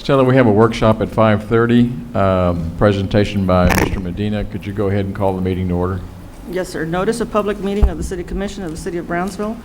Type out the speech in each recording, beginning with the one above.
Stella, we have a workshop at 5:30, presentation by Mr. Medina. Could you go ahead and call the meeting to order? Yes, sir. Notice of public meeting of the City Commission of the City of Brownsville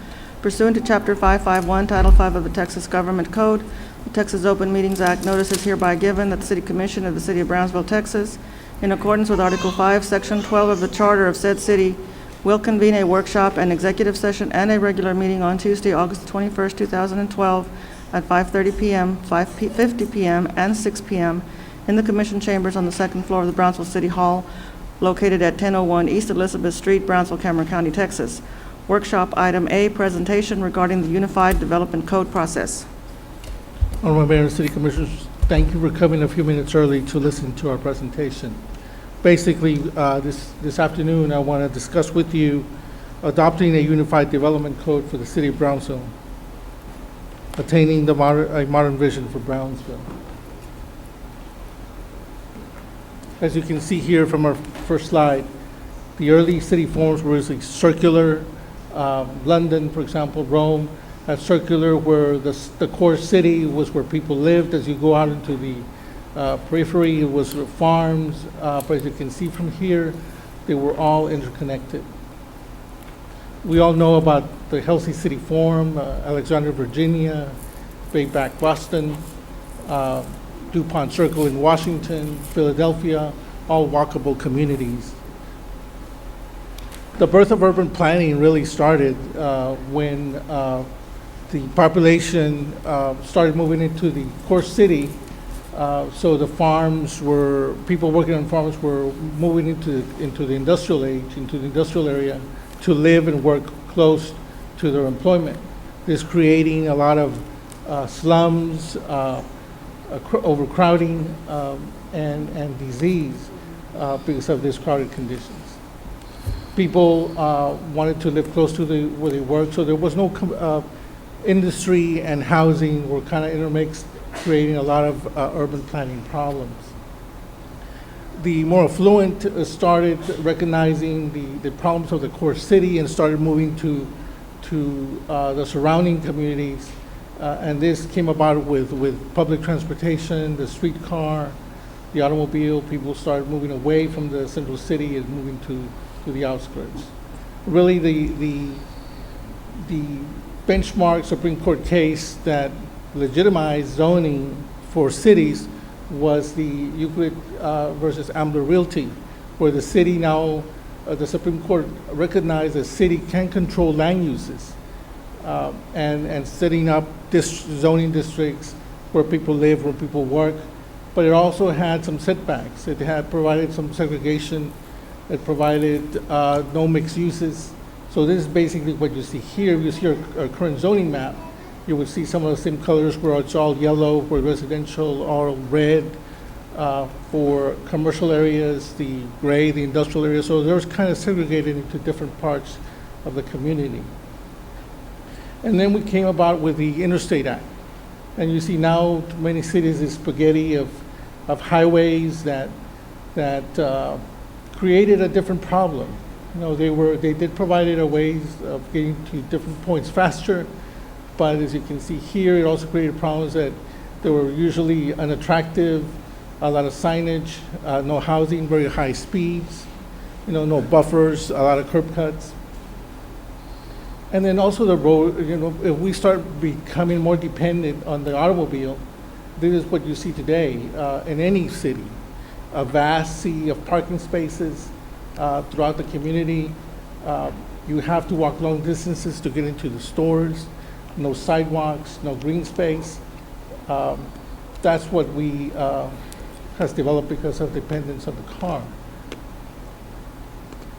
pursuant to Chapter 551, Title 5 of the Texas Government Code, the Texas Open Meetings Act. Notice is hereby given that the City Commission of the City of Brownsville, Texas, in accordance with Article 5, Section 12 of the Charter of said city, will convene a workshop, an executive session, and a regular meeting on Tuesday, August 21st, 2012, at 5:30 p.m., 5:50 p.m., and 6 p.m. in the Commission Chambers on the second floor of the Brownsville City Hall, located at 1001 East Elizabeth Street, Brownsville, Cameron County, Texas. Workshop Item A, presentation regarding the Unified Development Code process. Honorable Mayor and City Commissioners, thank you for coming a few minutes early to listen to our presentation. Basically, this afternoon, I want to discuss with you adopting a Unified Development Code for the City of Brownsville, attaining a modern vision for Brownsville. As you can see here from our first slide, the early city forms were usually circular. London, for example, Rome, had circular, where the core city was where people lived. As you go out into the periphery, it was farms, but as you can see from here, they were all interconnected. We all know about the Healthy City Forum, Alexandria, Virginia, Bayback, Boston, DuPont Circle in Washington, Philadelphia, all walkable communities. The birth of urban planning really started when the population started moving into the core city. So the farms were, people working on farms were moving into the industrial age, into the industrial area, to live and work close to their employment. This creating a lot of slums, overcrowding, and disease because of these crowded conditions. People wanted to live close to where they work, so there was no industry and housing were kind of intermixed, creating a lot of urban planning problems. The more affluent started recognizing the problems of the core city and started moving to the surrounding communities. And this came about with public transportation, the streetcar, the automobile. People started moving away from the central city and moving to the outskirts. Really, the benchmark Supreme Court case that legitimized zoning for cities was the Euclid versus Ambler Realty, where the city now, the Supreme Court recognized the city can control land uses and setting up zoning districts where people live, where people work, but it also had some setbacks. It had provided some segregation. It provided no mixed uses. So this is basically what you see here. You see our current zoning map. You would see some of the same colors where it's all yellow for residential, all red for commercial areas, the gray, the industrial areas. So they're kind of segregated into different parts of the community. And then we came about with the Interstate Act. And you see now many cities is spaghetti of highways that created a different problem. You know, they did provide a ways of getting to different points faster, but as you can see here, it also created problems that they were usually unattractive, a lot of signage, no housing, very high speeds, no buffers, a lot of curb cuts. And then also the road, if we start becoming more dependent on the automobile, this is what you see today in any city. A vast sea of parking spaces throughout the community. You have to walk long distances to get into the stores. No sidewalks, no green space. That's what we has developed because of dependence on the car.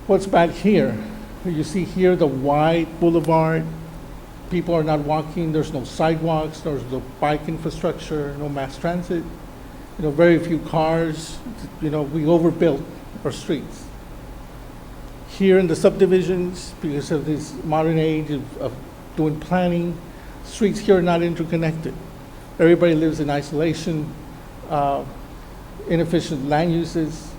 What's back here? You see here the wide boulevard. People are not walking. There's no sidewalks. There's no bike infrastructure. No mass transit. Very few cars. We overbuilt our streets. Here in the subdivisions, because of this modern age of doing planning, streets here are not interconnected. Everybody lives in isolation, inefficient land uses,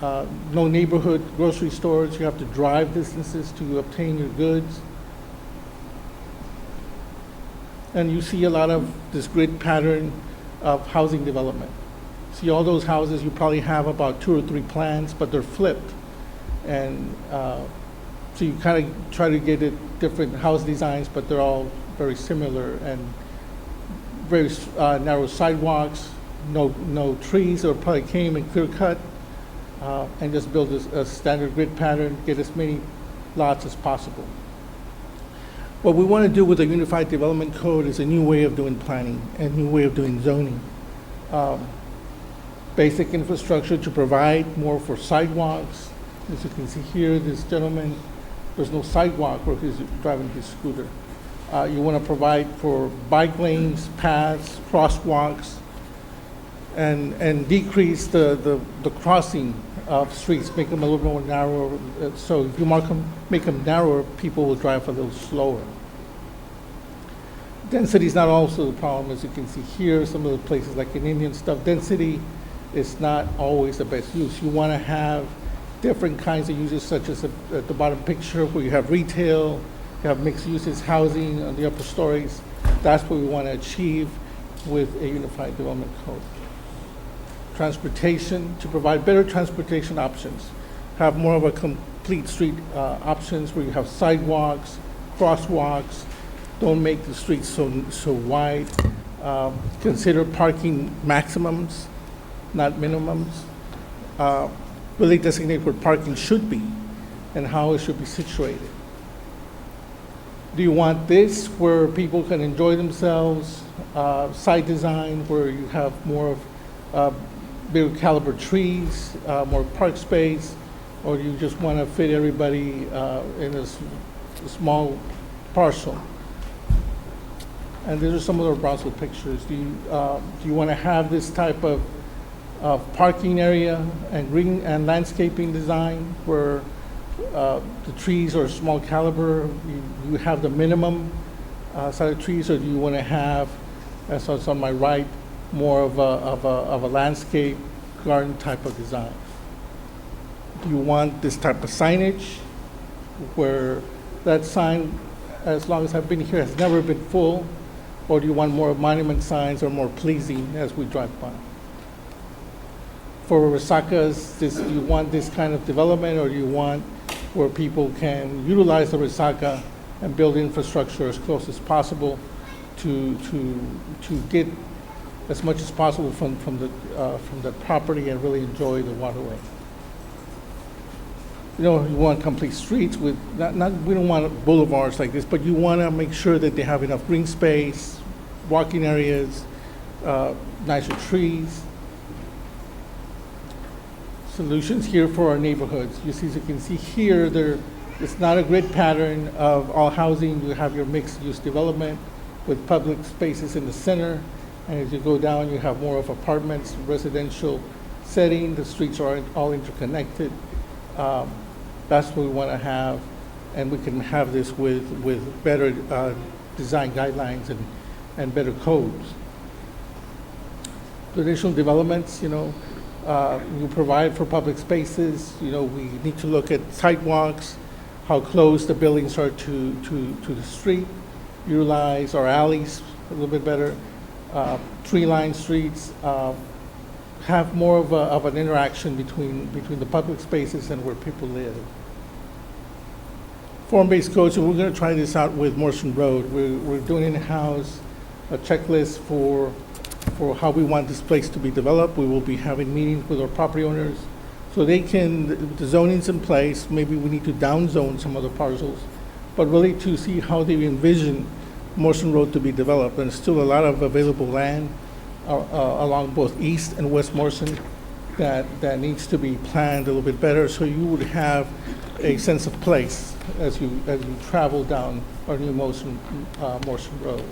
no neighborhood grocery stores. You have to drive distances to obtain your goods. And you see a lot of this grid pattern of housing development. See, all those houses, you probably have about 2 or 3 plans, but they're flipped. And so you kind of try to get it different house designs, but they're all very similar, and very narrow sidewalks, no trees, or probably came and clear cut, and just build a standard grid pattern, get as many lots as possible. What we want to do with the Unified Development Code is a new way of doing planning, a new way of doing zoning. Basic infrastructure to provide more for sidewalks. As you can see here, this gentleman, there's no sidewalk where he's driving his scooter. You want to provide for bike lanes, paths, crosswalks, and decrease the crossing of streets, make them a little more narrow. So if you make them narrower, people will drive a little slower. Density is not also the problem, as you can see here. Some of the places like in Indian stuff, density is not always the best use. You want to have different kinds of uses, such as at the bottom picture, where you have retail, you have mixed uses, housing on the upper stories. That's what we want to achieve with a Unified Development Code. Transportation, to provide better transportation options. Have more of a complete street options where you have sidewalks, crosswalks. Don't make the streets so wide. Consider parking maximums, not minimums. Really designate where parking should be and how it should be situated. Do you want this where people can enjoy themselves? Site design where you have more of bigger caliber trees, more park space, or do you just want to fit everybody in a small parcel? And these are some of the Brownsville pictures. Do you want to have this type of parking area and green and landscaping design where the trees are small caliber? You have the minimum size of trees, or do you want to have, as is on my right, more of a landscape garden type of design? Do you want this type of signage where that sign, as long as I've been here, has never been full? Or do you want more monument signs or more pleasing as we drive by? For resakas, do you want this kind of development, or do you want where people can utilize the resaka and build infrastructure as close as possible to get as much as possible from the property and really enjoy the waterway? You know, you want complete streets with, we don't want boulevards like this, but you want to make sure that they have enough green space, walking areas, nicer trees. Solutions here for our neighborhoods. As you can see here, it's not a grid pattern of all housing. You have your mixed-use development with public spaces in the center, and as you go down, you have more of apartments, residential setting. The streets are all interconnected. That's what we want to have, and we can have this with better design guidelines and better codes. Traditional developments, you provide for public spaces. We need to look at sidewalks, how close the buildings are to the street, utilize our alleys a little bit better, tree-lined streets, have more of an interaction between the public spaces and where people live. Form-based codes, and we're going to try this out with Morrison Road. We're doing in-house a checklist for how we want this place to be developed. We will be having meetings with our property owners so they can, the zoning's in place, maybe we need to downzone some of the parcels, but really to see how they envision Morrison Road to be developed. And there's still a lot of available land along both East and West Morrison that needs to be planned a little bit better, so you would have a sense of place as you travel down our new Morrison Road.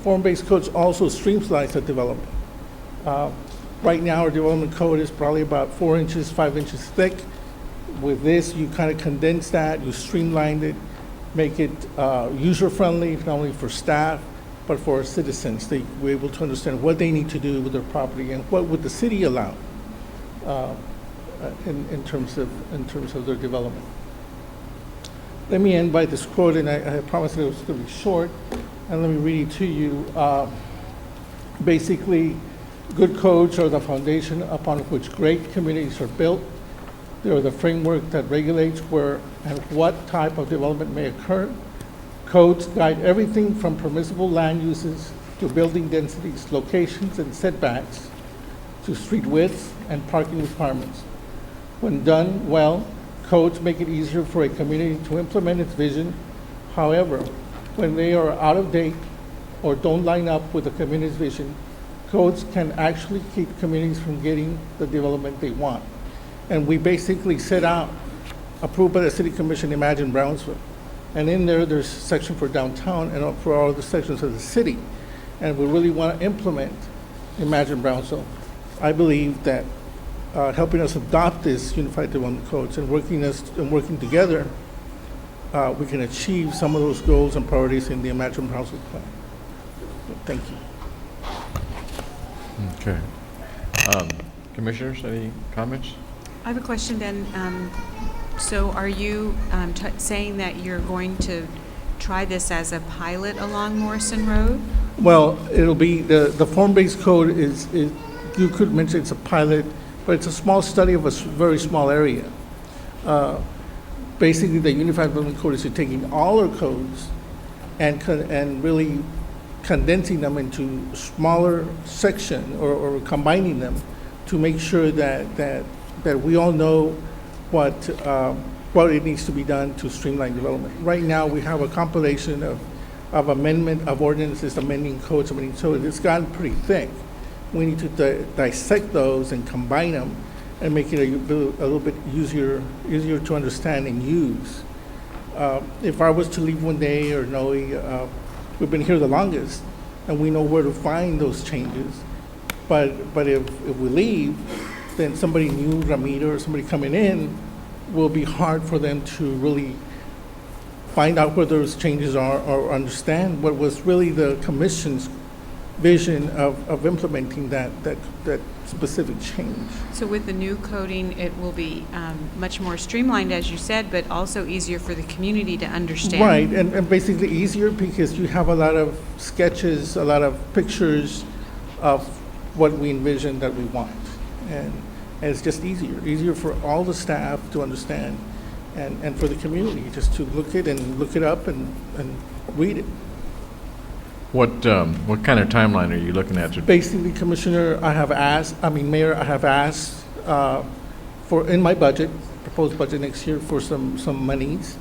Form-based codes also streamlines the development. Right now, our development code is probably about 4 inches, 5 inches thick. With this, you kind of condense that, you streamline it, make it user-friendly, not only for staff, but for our citizens. We're able to understand what they need to do with their property and what would the city allow in terms of their development. Let me end by this quote, and I promised that it was going to be short, and let me read it to you. Basically, good codes are the foundation upon which great communities are built. They are the framework that regulates where and what type of development may occur. Codes guide everything from permissible land uses to building densities, locations, and setbacks, to street widths and parking requirements. When done well, codes make it easier for a community to implement its vision. However, when they are out of date or don't line up with the community's vision, codes can actually keep communities from getting the development they want. And we basically set out, approved by the City Commission, Imagine Brownsville. And in there, there's a section for downtown and for all the sections of the city. And we really want to implement Imagine Brownsville. I believe that helping us adopt this Unified Development Codes and working together, we can achieve some of those goals and priorities in the Imagine Brownsville plan. Thank you. Okay. Commissioners, any comments? I have a question then. So are you saying that you're going to try this as a pilot along Morrison Road? Well, it'll be, the form-based code is, you could mention it's a pilot, but it's a small study of a very small area. Basically, the Unified Development Code is taking all our codes and really condensing them into smaller section or combining them to make sure that we all know what it needs to be done to streamline development. Right now, we have a compilation of amendment of ordinances, amending codes, so it's gotten pretty thick. We need to dissect those and combine them and make it a little bit easier to understand and use. If I was to leave one day, or Noe, we've been here the longest, and we know where to find those changes. But if we leave, then somebody new, Ramiro, or somebody coming in, will be hard for them to really find out where those changes are or understand what was really the commission's vision of implementing that specific change. So with the new coding, it will be much more streamlined, as you said, but also easier for the community to understand. Right, and basically easier because you have a lot of sketches, a lot of pictures of what we envision that we want. And it's just easier for all the staff to understand and for the community just to look it up and read it. What kind of timeline are you looking at? Basically, Mayor, I have asked for, in my budget, proposed budget next year, for some monies,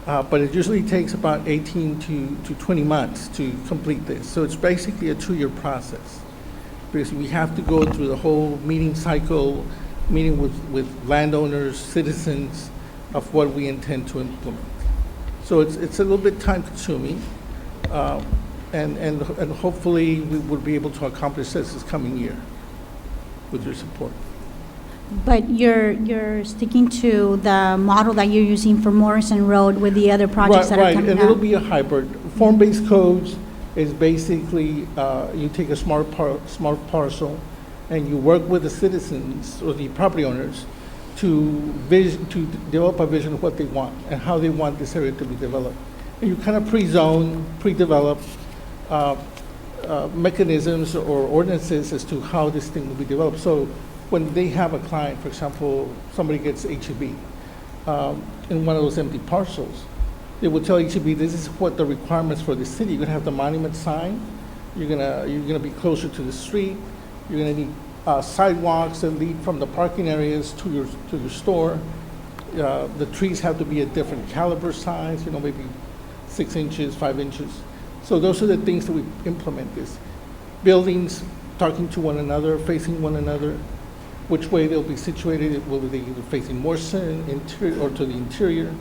but it usually takes about 18 to 20 months to complete this. So it's basically a 2-year process, because we have to go through the whole meeting cycle, meeting with landowners, citizens, of what we intend to implement. So it's a little bit time consuming. And hopefully we will be able to accomplish this coming year with your support. But you're sticking to the model that you're using for Morrison Road with the other projects that are Right, coming and up? it'll be a hybrid. Form-based codes is basically, you take a smart parcel and you work with the citizens or the property owners to develop a vision of what they want and how they want this area to be developed. And you kind of pre-zone, pre-develop mechanisms or ordinances as to how this thing will be developed. So when they have a client, for example, somebody gets HEB in one of those empty parcels, they will tell HEB, this is what the requirements for the city. You're gonna have the monument sign, you're gonna be closer to the street, you're gonna need sidewalks that lead from the parking areas to your store. The trees have to be a different caliber size, maybe 6 inches, 5 inches. So those are the things that we implement this. Buildings talking to one another, facing one another, which way they'll be situated, will they either facing Morrison interior or to the interior.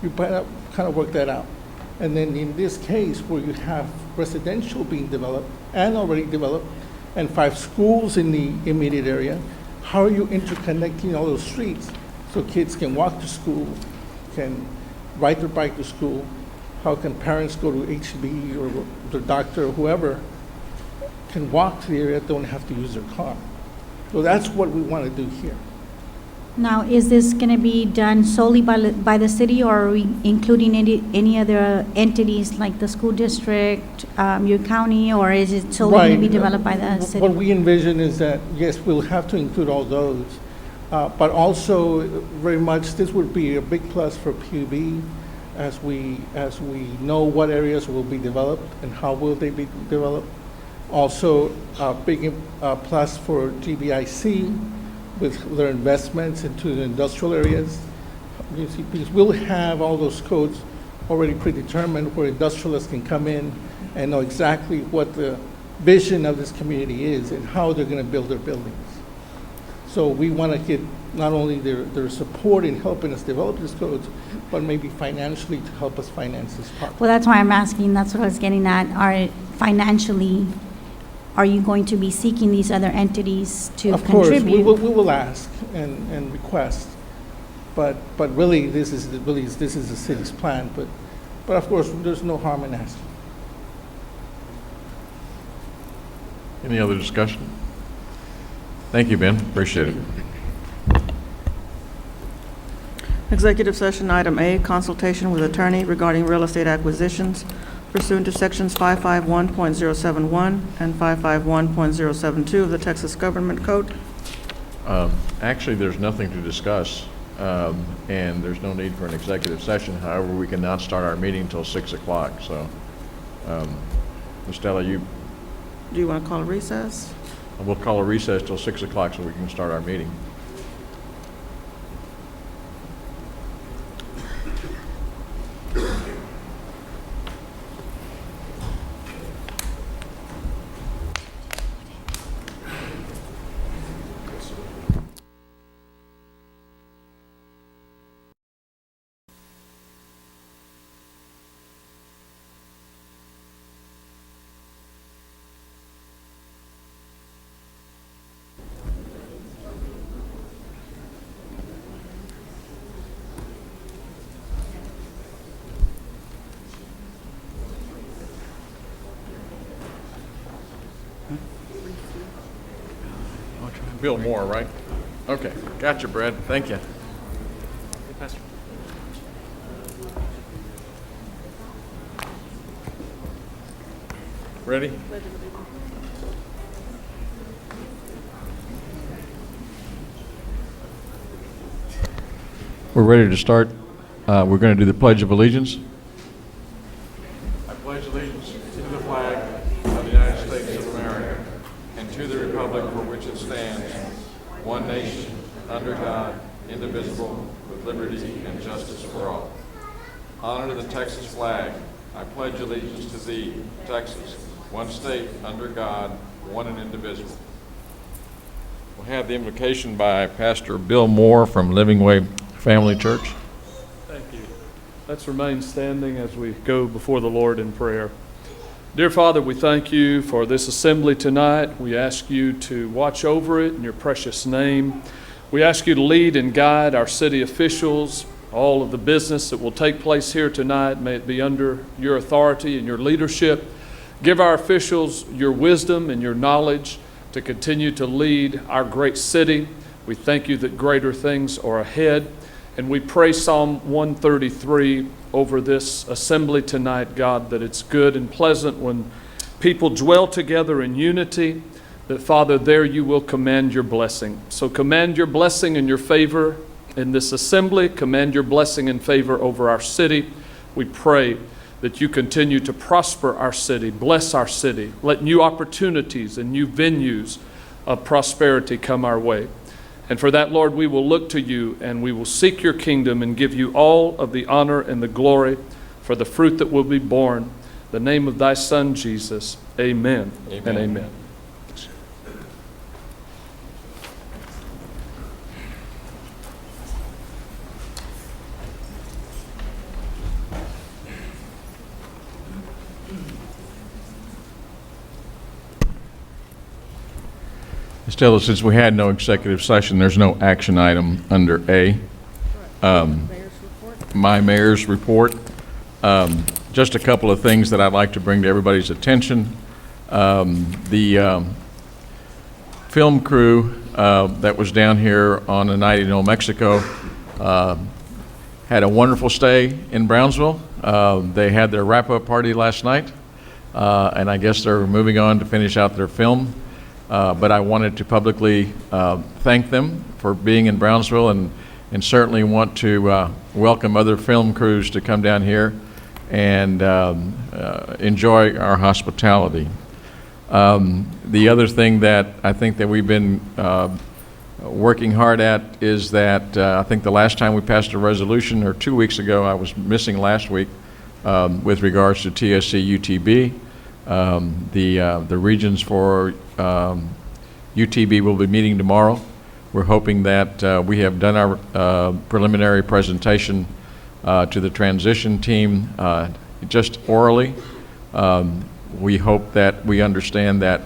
You kind of work that out. And then in this case, where you have residential being developed and already developed, and 5 schools in the immediate area, how are you interconnecting all those streets so kids can walk to school, can ride their bike to school? How can parents go to HEB or their doctor or whoever can walk to the area, don't have to use their car? So that's what we want to do here. Now, is this going to be done solely by the city, or are we including any other entities like the school district, your county, or is it solely going to be Right. developed by the city? What we envision is that, yes, we'll have to include all those, but also very much, this would be a big plus for PUB as we know what areas will be developed and how will they be developed. Also, a big plus for GBIC with their investments into the industrial areas. You see, because we'll have all those codes already predetermined where industrialists can come in and know exactly what the vision of this community is and how they're going to build their buildings. So we want to get not only their support in helping us develop these codes, but maybe financially to help us finance this project. Well, that's why I'm asking, that's what I was getting at. Are you going to be seeking these other entities to Of course, contribute? we will ask and request, but really, this is the city's plan, but of course, there's no harm in asking. Any other discussion? Thank you, Ben. Appreciate it. Executive session item A, consultation with attorney regarding real estate acquisitions pursuant to sections 551.071 and 551.072 of the Texas Government Code. Actually, there's nothing to discuss, and there's no need for an executive session. However, we can not start our meeting until 6 o'clock, so, Ms. Stella, Do you want to call a recess? we'll call a recess till 6 o'clock so we can start our meeting. Bill Moore, right? Okay, gotcha, Brad. Thank you. Ready? We're ready to start. We're going to do the Pledge of Allegiance. I pledge allegiance to the flag of the United States of America and to the republic for which it stands, one nation, under God, indivisible, with liberty and justice for all. Honor to the Texas flag. I pledge allegiance to thee, Texas, one state, under God, one and indivisible. We'll have the invocation by Pastor Bill Moore from Living Way Family Church. Thank you. Let's remain standing as we go before the Lord in prayer. Dear Father, we thank you for this assembly tonight. We ask you to watch over it in your precious name. We ask you to lead and guide our city officials, all of the business that will take place here tonight. May it be under your authority and your leadership. Give our officials your wisdom and your knowledge to continue to lead our great city. We thank you that greater things are ahead. And we pray Psalm 133 over this assembly tonight, God, that it's good and pleasant when people dwell together in unity, that, Father, there you will command your blessing. So command your blessing and your favor in this assembly. Command your blessing and favor over our city. We pray that you continue to prosper our city, bless our city. Let new opportunities and new venues of prosperity come our way. And for that, Lord, we will look to you and we will seek your kingdom and give you all of the honor and the glory for the fruit that will be born. In the name of thy Son, Jesus, amen, Amen. and amen. Stella, since we had no executive session, there's no action item under A. Mayor's report. My mayor's report. Just a couple of things that I'd like to bring to everybody's attention. The film crew that was down here on a night in Old Mexico had a wonderful stay in Brownsville. They had their wrap-up party last night, and I guess they're moving on to finish out their film. But I wanted to publicly thank them for being in Brownsville, and certainly want to welcome other film crews to come down here and enjoy our hospitality. The other thing that I think that we've been working hard at is that I think the last time we passed a resolution, or 2 weeks ago, I was missing last week, with regards to TSC UTB. The regions for UTB will be meeting tomorrow. We're hoping that we have done our preliminary presentation to the transition team just orally. We hope that we understand that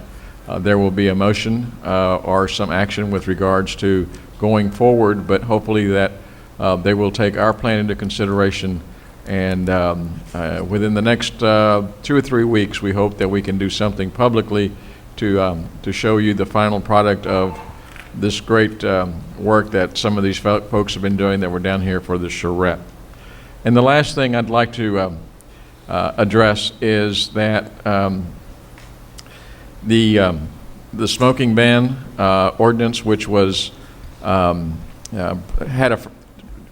there will be a motion or some action with regards to going forward, but hopefully that they will take our plan into consideration, and within the next 2 or 3 weeks, we hope that we can do something publicly to show you the final product of this great work that some of these folks have been doing that were down here for the charrette. And the last thing I'd like to address is that the smoking ban ordinance, which was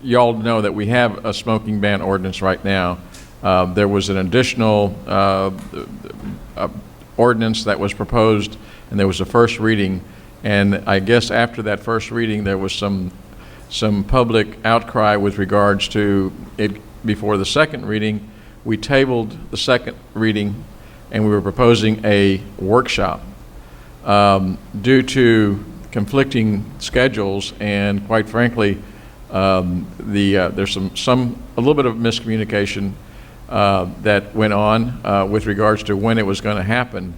you all know that we have a smoking ban ordinance right now. There was an additional ordinance that was proposed, and there was a first reading, and I guess after that first reading there was some public outcry with regards to it. Before the second reading, we tabled the second reading, and we were proposing a workshop. Due to conflicting schedules and, quite frankly, there's a little bit of miscommunication that went on with regards to when it was going to happen,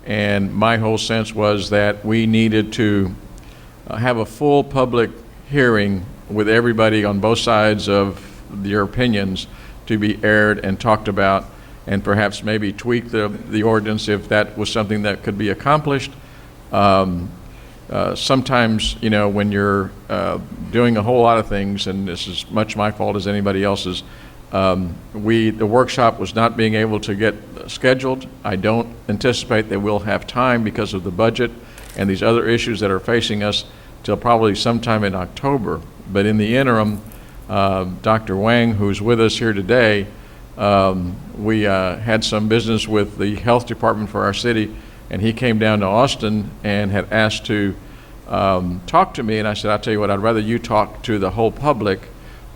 and my whole sense was that we needed to have a full public hearing with everybody on both sides of your opinions to be aired and talked about, and perhaps maybe tweak the ordinance if that was something that could be accomplished. Sometimes, you know, when you're doing a whole lot of things, and this is much my fault as anybody else's, the workshop was not being able to get scheduled. I don't anticipate that we'll have time because of the budget and these other issues that are facing us till probably sometime in October. But in the interim, Dr. Wang, who's with us here today, we had some business with the health department for our city, and he came down to Austin and had asked to talk to me, and I said, I'll tell you what, I'd rather you talk to the whole public.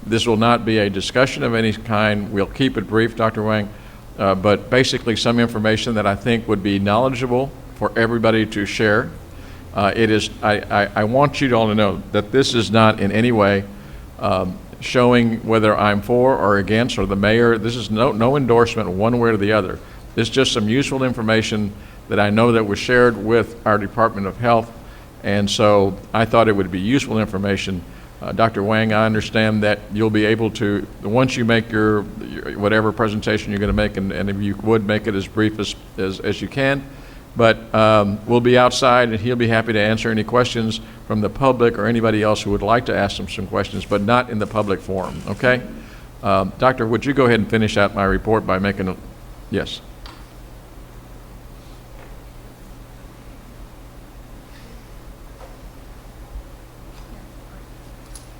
This will not be a discussion of any kind. We'll keep it brief, Dr. Wang, but basically some information that I think would be knowledgeable for everybody to share. I want you all to know that this is not in any way showing whether I'm for or against, or the mayor. This is no endorsement one way or the other. It's just some useful information that I know that was shared with our Department of Health, and so I thought it would be useful information. Dr. Wang, I understand that you'll be able to, once you make your whatever presentation you're going to make, and if you would make it as brief as you can, but we'll be outside, and he'll be happy to answer any questions from the public or anybody else who would like to ask him some questions, but not in the public forum, okay? Doctor, would you go ahead and finish out my report by making a, yes.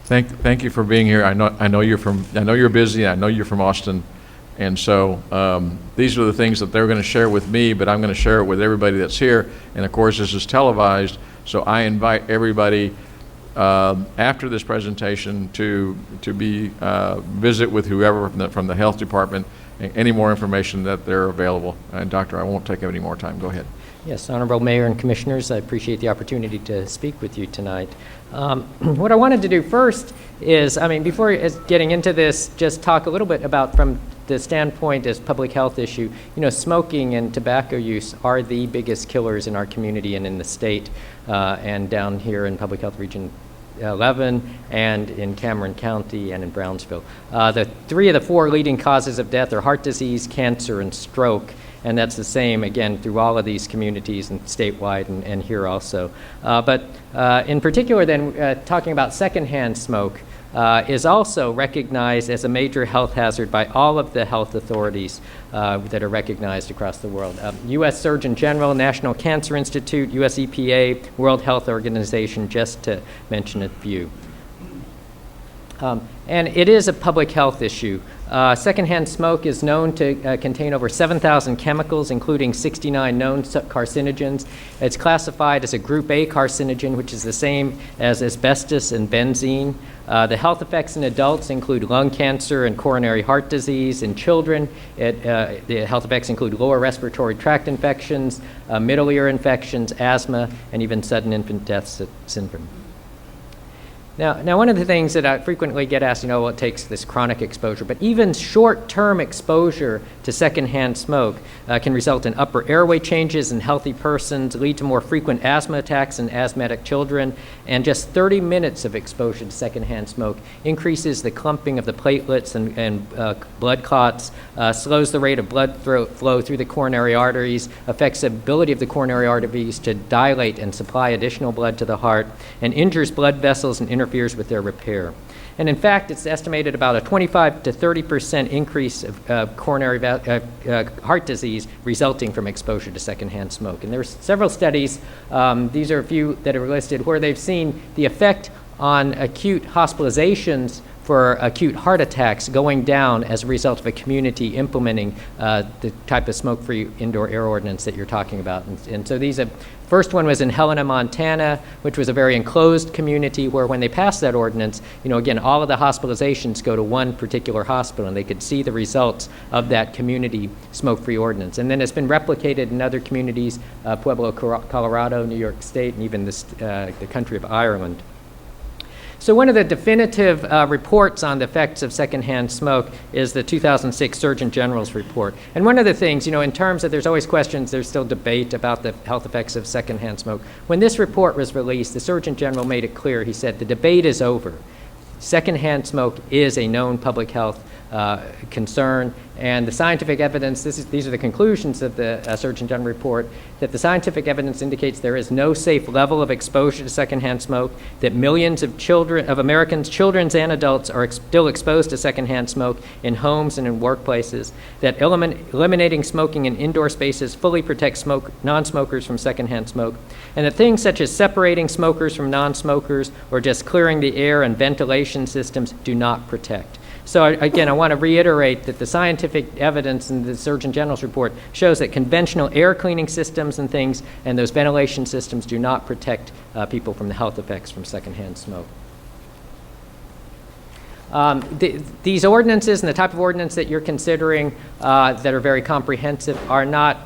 Thank you for being here. I know you're busy. I know you're from Austin, and so these are the things that they're going to share with me, but I'm going to share it with everybody that's here. And of course, this is televised, so I invite everybody after this presentation to visit with whoever from the health department, and any more information that they're available. And Doctor, I won't take any more time. Go ahead. Yes, Honorable Mayor and Commissioners, I appreciate the opportunity to speak with you tonight. What I wanted to do first is, before getting into this, just talk a little bit about from the standpoint as public health issue. You know, smoking and tobacco use are the biggest killers in our community and in the state, and down here in Public Health Region 11 and in Cameron County and in Brownsville. The 3 of the 4 leading causes of death are heart disease, cancer, and stroke. and that's the same, again, through all of these communities and statewide and here also. But in particular, then, talking about secondhand smoke, is also recognized as a major health hazard by all of the health authorities that are recognized across the world. U.S. Surgeon General, National Cancer Institute, U.S. EPA, World Health Organization, just to mention a few. And it is a public health issue. Secondhand smoke is known to contain over 7,000 chemicals, including 69 known carcinogens. It's classified as a Group A carcinogen, which is the same as asbestos and benzene. The health effects in adults include lung cancer and coronary heart disease. In children, the health effects include lower respiratory tract infections, middle ear infections, asthma, and even sudden infant death syndrome. Now, one of the things that I frequently get asked, well, it takes this chronic exposure, but even short-term exposure to secondhand smoke can result in upper airway changes in healthy persons, lead to more frequent asthma attacks in asthmatic children, and just 30 minutes of exposure to secondhand smoke increases the clumping of the platelets and blood clots, slows the rate of blood flow through the coronary arteries, affects the ability of the coronary arteries to dilate and supply additional blood to the heart, and injures blood vessels and interferes with their repair. And in fact, it's estimated about a 25 to 30% increase of coronary heart disease resulting from exposure to secondhand smoke. And there's several studies, these are a few that are listed, where they've seen the effect on acute hospitalizations for acute heart attacks going down as a result of a community implementing the type of smoke-free indoor air ordinance that you're talking about. And so these first one was in Helena, Montana, which was a very enclosed community where when they passed that ordinance, again, all of the hospitalizations go to one particular hospital, and they could see the results of that community smoke-free ordinance. And then it's been replicated in other communities, Pueblo, Colorado, New York State, and even the country of Ireland. So one of the definitive reports on the effects of secondhand smoke is the 2006 Surgeon General's report. And one of the things, in terms of there's always questions, there's still debate about the health effects of secondhand smoke. When this report was released, the Surgeon General made it clear. He said, the debate is over. Secondhand smoke is a known public health concern, and the scientific evidence, these are the conclusions of the Surgeon General report, that the scientific evidence indicates there is no safe level of exposure to secondhand smoke, that millions of Americans, children and adults, are still exposed to secondhand smoke in homes and in workplaces, that eliminating smoking in indoor spaces fully protects non-smokers from secondhand smoke, and that things such as separating smokers from non-smokers or just clearing the air and ventilation systems do not protect. So again, I want to reiterate that the scientific evidence in the Surgeon General's report shows that conventional air cleaning systems and things and those ventilation systems do not protect people from the health effects from secondhand smoke. These ordinances and the type of ordinance that you're considering that are very comprehensive are not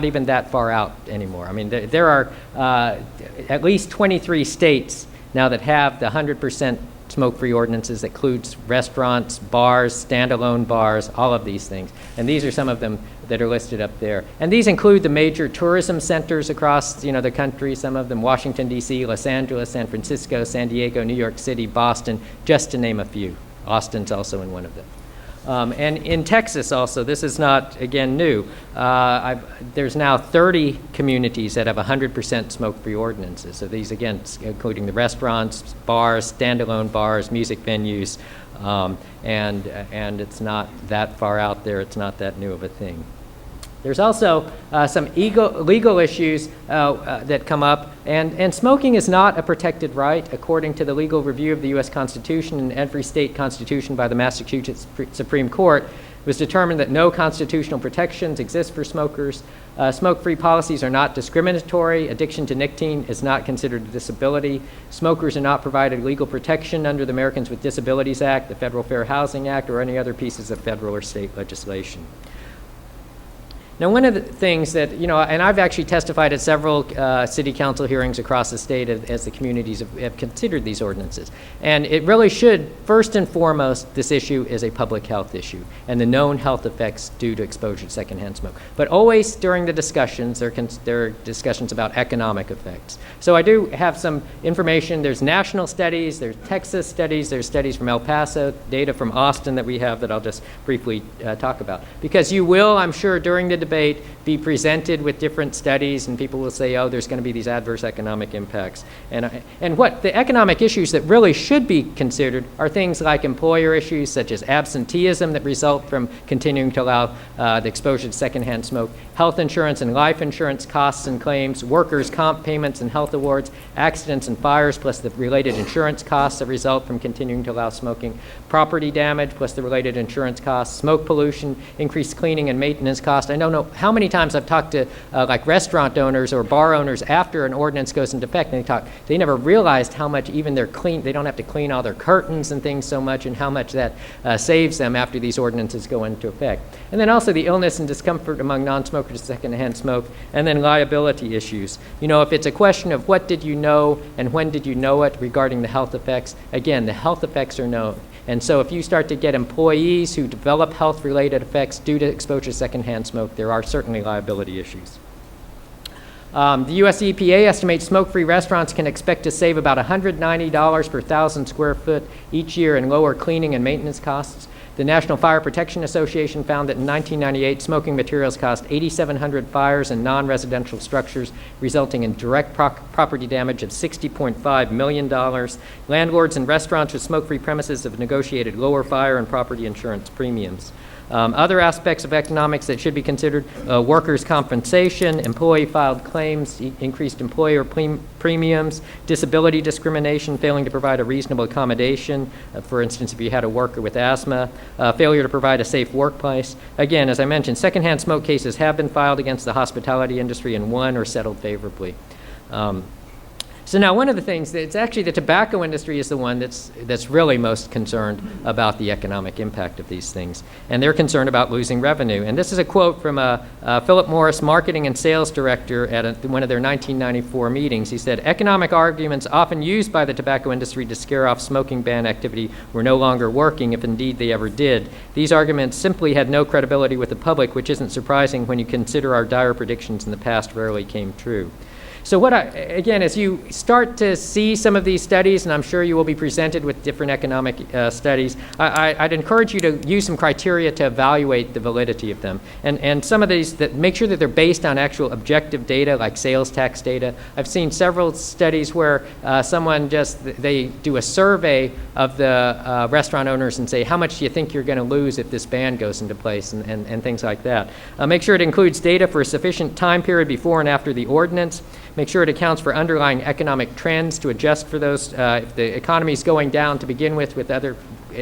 even that far out anymore. I mean, there are at least 23 states now that have the 100% smoke-free ordinances that includes restaurants, bars, standalone bars, all of these things. And these are some of them that are listed up there. And these include the major tourism centers across the country, some of them Washington, D.C., Los Angeles, San Francisco, San Diego, New York City, Boston, just to name a few. Austin's also in one of them. And in Texas also, this is not, again, new. There's now 30 communities that have 100% smoke-free ordinances. So these, again, including the restaurants, bars, standalone bars, music venues, and it's not that far out there. It's not that new of a thing. There's also some legal issues that come up, and smoking is not a protected right according to the legal review of the U.S. Constitution and every state constitution by the Massachusetts Supreme Court. It was determined that no constitutional protections exist for smokers. Smoke-free policies are not discriminatory. Addiction to nicotine is not considered a disability. Smokers are not provided legal protection under the Americans with Disabilities Act, the Federal Fair Housing Act, or any other pieces of federal or state legislation. Now, one of the things that, and I've actually testified at several city council hearings across the state as the communities have considered these ordinances. And it really should, first and foremost, this issue is a public health issue and the known health effects due to exposure to secondhand smoke. But always during the discussions, there are discussions about economic effects. So I do have some information. There's national studies, there's Texas studies, there's studies from El Paso, data from Austin that we have that I'll just briefly talk about. Because you will, I'm sure, during the debate, debate, be presented with different studies, and people will say, oh, there's going to be these adverse economic impacts. And what the economic issues that really should be considered are things like employer issues such as absenteeism that result from continuing to allow the exposure to secondhand smoke, health insurance and life insurance costs and claims, workers' comp payments and health awards, accidents and fires plus the related insurance costs that result from continuing to allow smoking, property damage plus the related insurance costs, smoke pollution, increased cleaning and maintenance costs. I don't know how many times I've talked to like restaurant owners or bar owners after an ordinance goes into effect, and they never realized how much even they don't have to clean all their curtains and things so much, and how much that saves them after these ordinances go into effect. And then also the illness and discomfort among non-smokers to secondhand smoke, and then liability issues. You know, if it's a question of what did you know and when did you know it regarding the health effects, again, the health effects are known. And so if you start to get employees who develop health-related effects due to exposure to secondhand smoke, there are certainly liability issues. The U.S. EPA estimates smoke-free restaurants can expect to save about $190 per 1,000 square foot each year in lower cleaning and maintenance costs. The National Fire Protection Association found that in 1998, smoking materials caused 8,700 fires in non-residential structures, resulting in direct property damage of $60.5 million. Landlords and restaurants with smoke-free premises have negotiated lower fire and property insurance premiums. Other aspects of economics that should be considered, workers' compensation, employee-filed claims, increased employer premiums, disability discrimination, failing to provide a reasonable accommodation, for instance, if you had a worker with asthma, failure to provide a safe workplace. Again, as I mentioned, secondhand smoke cases have been filed against the hospitality industry and won or settled favorably. So now one of the things, it's actually the tobacco industry is the one that's really most concerned about the economic impact of these things. And they're concerned about losing revenue. And this is a quote from Philip Morris, marketing and sales director at one of their 1994 meetings. He said, "Economic arguments often used by the tobacco industry to scare off smoking ban activity were no longer working, if indeed they ever did. These arguments simply had no credibility with the public, which isn't surprising when you consider our dire predictions in the past rarely came true." So again, as you start to see some of these studies, and I'm sure you will be presented with different economic studies, I'd encourage you to use some criteria to evaluate the validity of them. And some of these, that make sure that they're based on actual objective data, like sales tax data. I've seen several studies where they do a survey of the restaurant owners and say, how much do you think you're going to lose if this ban goes into place, and things like that. Make sure it includes data for a sufficient time period before and after the ordinance. Make sure it accounts for underlying economic trends to adjust for those. If the economy is going down to begin with other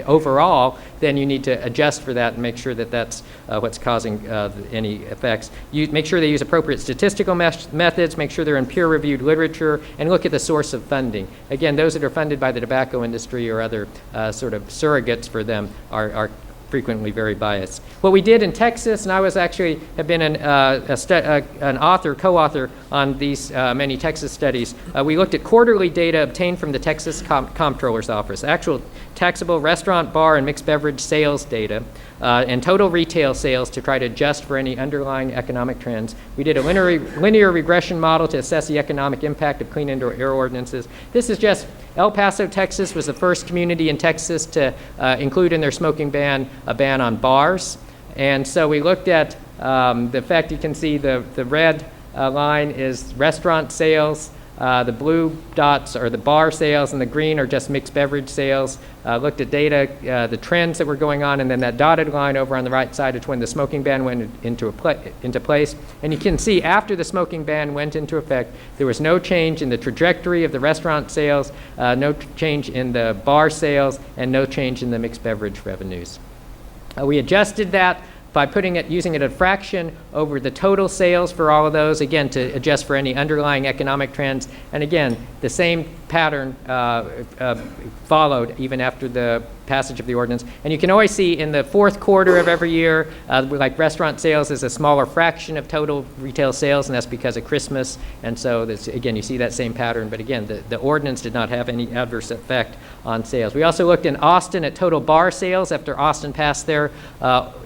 overall, then you need to adjust for that and make sure that that's what's causing any effects. Make sure they use appropriate statistical methods, make sure they're in peer-reviewed literature, and look at the source of funding. Again, those that are funded by the tobacco industry or other sort of surrogates for them are frequently very biased. What we did in Texas, and I have been an author, co-author on these many Texas studies. We looked at quarterly data obtained from the Texas Comptroller's Office, actual taxable restaurant, bar, and mixed beverage sales data, and total retail sales to try to adjust for any underlying economic trends. We did a linear regression model to assess the economic impact of clean indoor air ordinances. This is just El Paso, Texas was the first community in Texas to include in their smoking ban a ban on bars. And so we looked at the effect. You can see the red line is restaurant sales. The blue dots are the bar sales, and the green are just mixed beverage sales. Looked at data, the trends that were going on, and then that dotted line over on the right side is when the smoking ban went into place. And you can see after the smoking ban went into effect, there was no change in the trajectory of the restaurant sales, no change in the bar sales, and no change in the mixed beverage revenues. We adjusted that by using it a fraction over the total sales for all of those, again, to adjust for any underlying economic trends. And again, the same pattern followed even after the passage of the ordinance. And you can always see in the fourth quarter of every year, like restaurant sales is a smaller fraction of total retail sales, and that's because of Christmas. And so, again, you see that same pattern. But again, the ordinance did not have any adverse effect on sales. We also looked in Austin at total bar sales after Austin passed their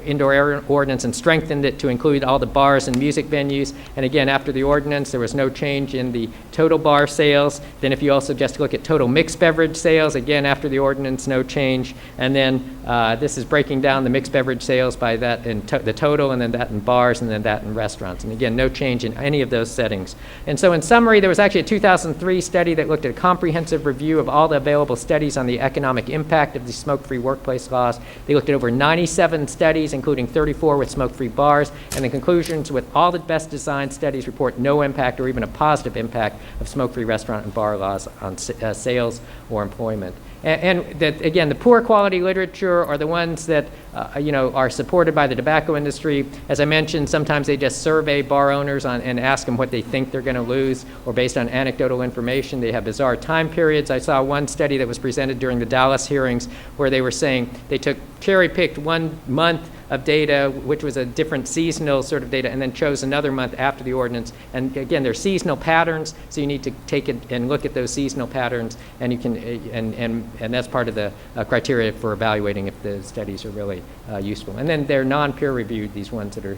indoor air ordinance and strengthened it to include all the bars and music venues. And again, after the ordinance, there was no change in the total bar sales. Then if you also just look at total mixed beverage sales, again, after the ordinance, no change. range. And then this is breaking down the mixed beverage sales by that in the total, and then that in bars, and then that in restaurants. And again, no change in any of those settings. And so in summary, there was actually a 2003 study that looked at a comprehensive review of all the available studies on the economic impact of the smoke-free workplace laws. They looked at over 97 studies, including 34 with smoke-free bars, and the conclusions with all the best designed studies report no impact or even a positive impact of smoke-free restaurant and bar laws on sales or employment. And that, again, the poor quality literature are the ones that, are supported by the tobacco industry. As I mentioned, sometimes they just survey bar owners and ask them what they think they're going to lose, or based on anecdotal information. They have bizarre time periods. I saw one study that was presented during the Dallas hearings where they were saying they cherry-picked 1 month of data, which was a different seasonal sort of data, and then chose another month after the ordinance. And again, they're seasonal patterns, so you need to take it and look at those seasonal patterns, and you can, and that's part of the criteria for evaluating if the studies are really useful. And then they're non-peer-reviewed, these ones that are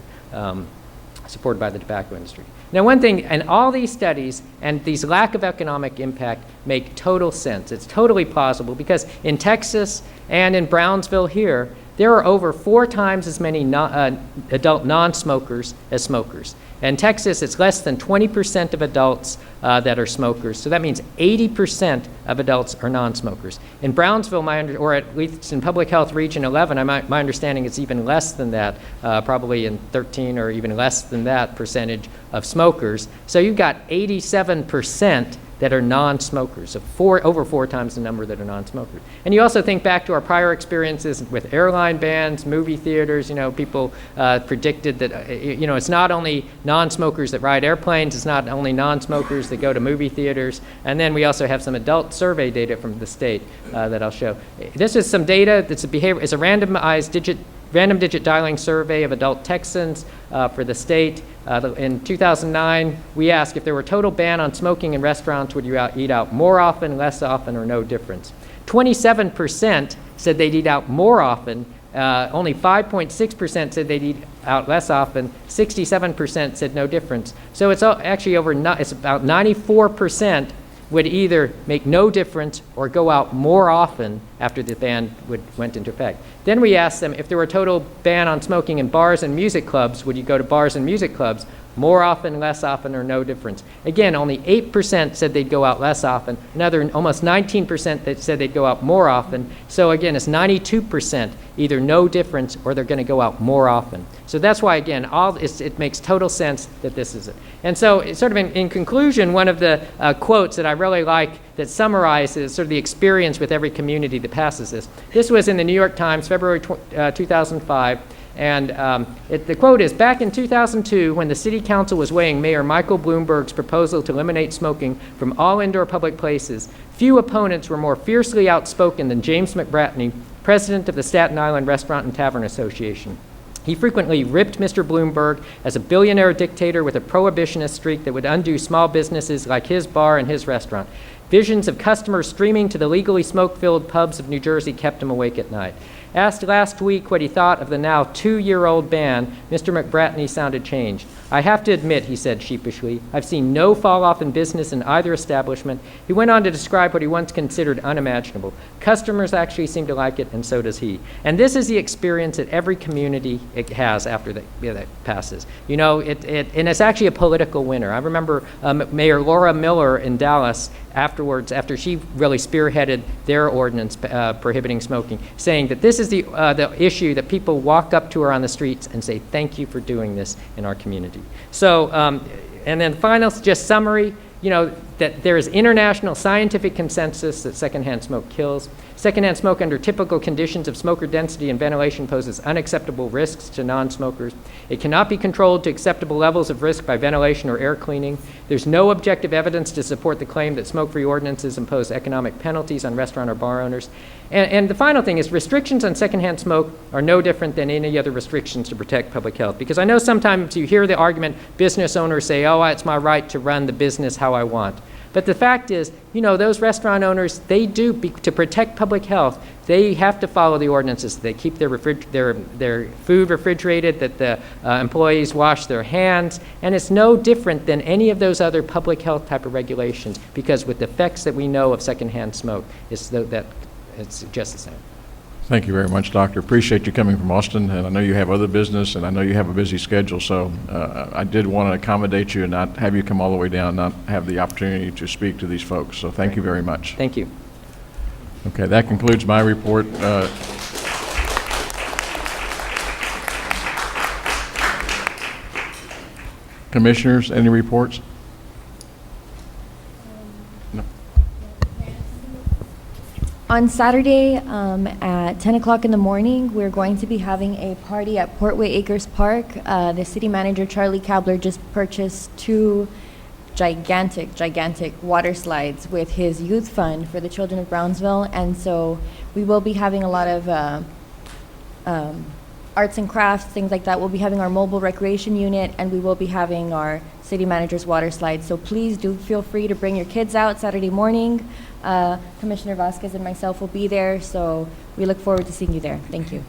supported by the tobacco industry. Now, one thing, and all these studies and these lack of economic impact make total sense. It's totally plausible because in Texas and in Brownsville here, there are over 4 times as many adult non-smokers as smokers. In Texas, it's less than 20% of adults that are smokers. So that means 80% of adults are non-smokers. In Brownsville, or at least in Public Health Region 11, my understanding is even less than that, probably in 13 or even less than that percentage of smokers. So you've got 87% that are non-smokers, so over 4 times the number that are non-smokers. And you also think back to our prior experiences with airline bans, movie theaters. People predicted that it's not only non-smokers that ride airplanes, it's not only non-smokers that go to movie theaters. And then we also have some adult survey data from the state that I'll show. This is some data that's it's a randomized random digit dialing survey of adult Texans for the state. In 2009, we asked if there were a total ban on smoking in restaurants, would you eat out more often, less often, or no difference? 27% said they'd eat out more often. Only 5.6% said they'd eat out less often. 67% said no difference. So it's actually it's about 94% would either make no difference or go out more often after the ban went into effect. Then we asked them if there were a total ban on smoking in bars and music clubs, would you go to bars and music clubs more often, less often, or no difference? Again, only 8% said they'd go out less often. Another almost 19% that said they'd go out more often. So again, it's 92% either no difference or they're going to go out more often. So that's why, again, it makes total sense that this is it. And so it's sort of in conclusion, one of the quotes that I really like that summarizes sort of the experience with every community that passes this. This was in the New York Times, February 2005. And the quote is, back in 2002, when the city council was weighing Mayor Michael Bloomberg's proposal to eliminate smoking from all indoor public places, few opponents were more fiercely outspoken than James McBratney, president of the Staten Island Restaurant and Tavern Association. He frequently ripped Mr. Bloomberg as a billionaire dictator with a prohibitionist streak that would undo small businesses like his bar and his restaurant. Visions of customers streaming to the legally smoke-filled pubs of New Jersey kept him awake at night. Asked last week what he thought of the now 2-year-old ban, Mr. McBratney sounded changed. I have to admit, he said sheepishly, I've seen no fall-off in business in either establishment. He went on to describe what he once considered unimaginable. Customers actually seem to like it, and so does he. And this is the experience that every community it has after that passes. And it's actually a political winner. I remember Mayor Laura Miller in Dallas afterwards, after she really spearheaded their ordinance prohibiting smoking, saying that this is the issue that people walk up to her on the streets and say, thank you for doing this in our community. So, and then final, just summary, that there is international scientific consensus that secondhand smoke kills. Secondhand smoke under typical conditions of smoker density and ventilation poses unacceptable risks to non-smokers. It cannot be controlled to acceptable levels of risk by ventilation or air cleaning. There's no objective evidence to support the claim that smoke-free ordinances impose economic penalties on restaurant or bar owners. And the final thing is restrictions on secondhand smoke are no different than any other restrictions to protect public health. Because I know sometimes you hear the argument, business owners say, oh, it's my right to run the business how I want. But the fact is, those restaurant owners, they do, to protect public health, they have to follow the ordinances. They keep their food refrigerated, that the employees wash their hands, and it's no different than any of those other public health type of regulations, because with the effects that we know of secondhand smoke, it's just the same. Thank you very much, Doctor. Appreciate you coming from Austin, and I know you have other business, and I know you have a busy schedule, so I did want to accommodate you and not have you come all the way down, not have the opportunity to speak to these folks. So thank you very much. Thank you. Okay, that concludes my report. Commissioners, any reports? No. On Saturday at 10 o'clock in the morning, we're going to be having a party at Portway Acres Park. The city manager, Charlie Kabler, just purchased 2 gigantic water slides with his youth fund for the children of Brownsville. And so we will be having a lot of arts and crafts, things like that. We'll be having our mobile recreation unit, and we will be having our city manager's water slides. So please do feel free to bring your kids out Saturday morning. Commissioner Vasquez and myself will be there, so we look forward to seeing you there. Thank you.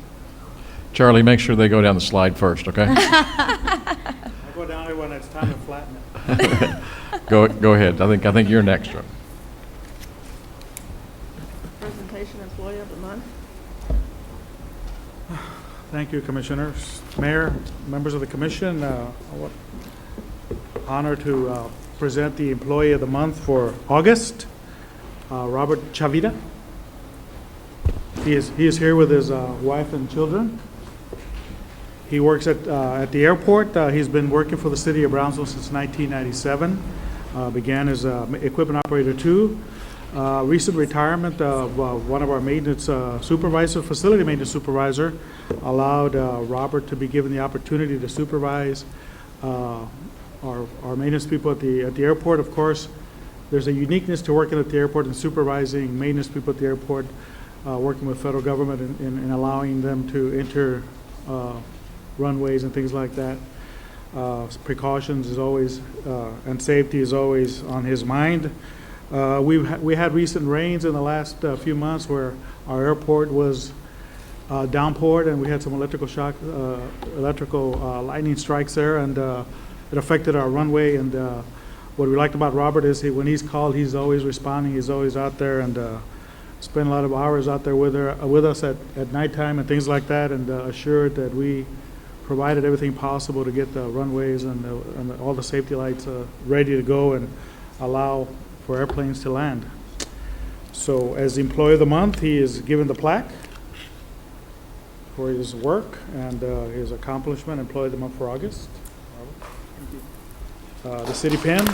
Charlie, make sure they go down the slide first, okay? I go down there when it's time to flatten it. Go ahead. I think you're next. Presentation Employee of the Month. Thank you, Commissioners. Mayor, members of the Commission, honor to present the Employee of the Month for August, Robert Chavita. He is here with his wife and children. He works at the airport. He's been working for the city of Brownsville since 1997. Began as equipment operator 2. Recent retirement of one of our maintenance supervisor, facility maintenance supervisor, allowed Robert to be given the opportunity to supervise our maintenance people at the airport. Of course, there's a uniqueness to working at the airport and supervising maintenance people at the airport, working with federal government and allowing them to enter runways and things like that. Precautions is always, and safety is always on his mind. We had recent rains in the last few months where our airport was downpoured, and we had some electrical lightning strikes there, and it affected our runway. And what we liked about Robert is when he's called, he's always responding. He's always out there, and spent a lot of hours out there with us at nighttime and things like that, and assured that we provided everything possible to get the runways and all the safety lights ready to go and allow for airplanes to land. So as Employee of the Month, he is given the plaque for his work and his accomplishment, Employee of the Month for August. The city pen.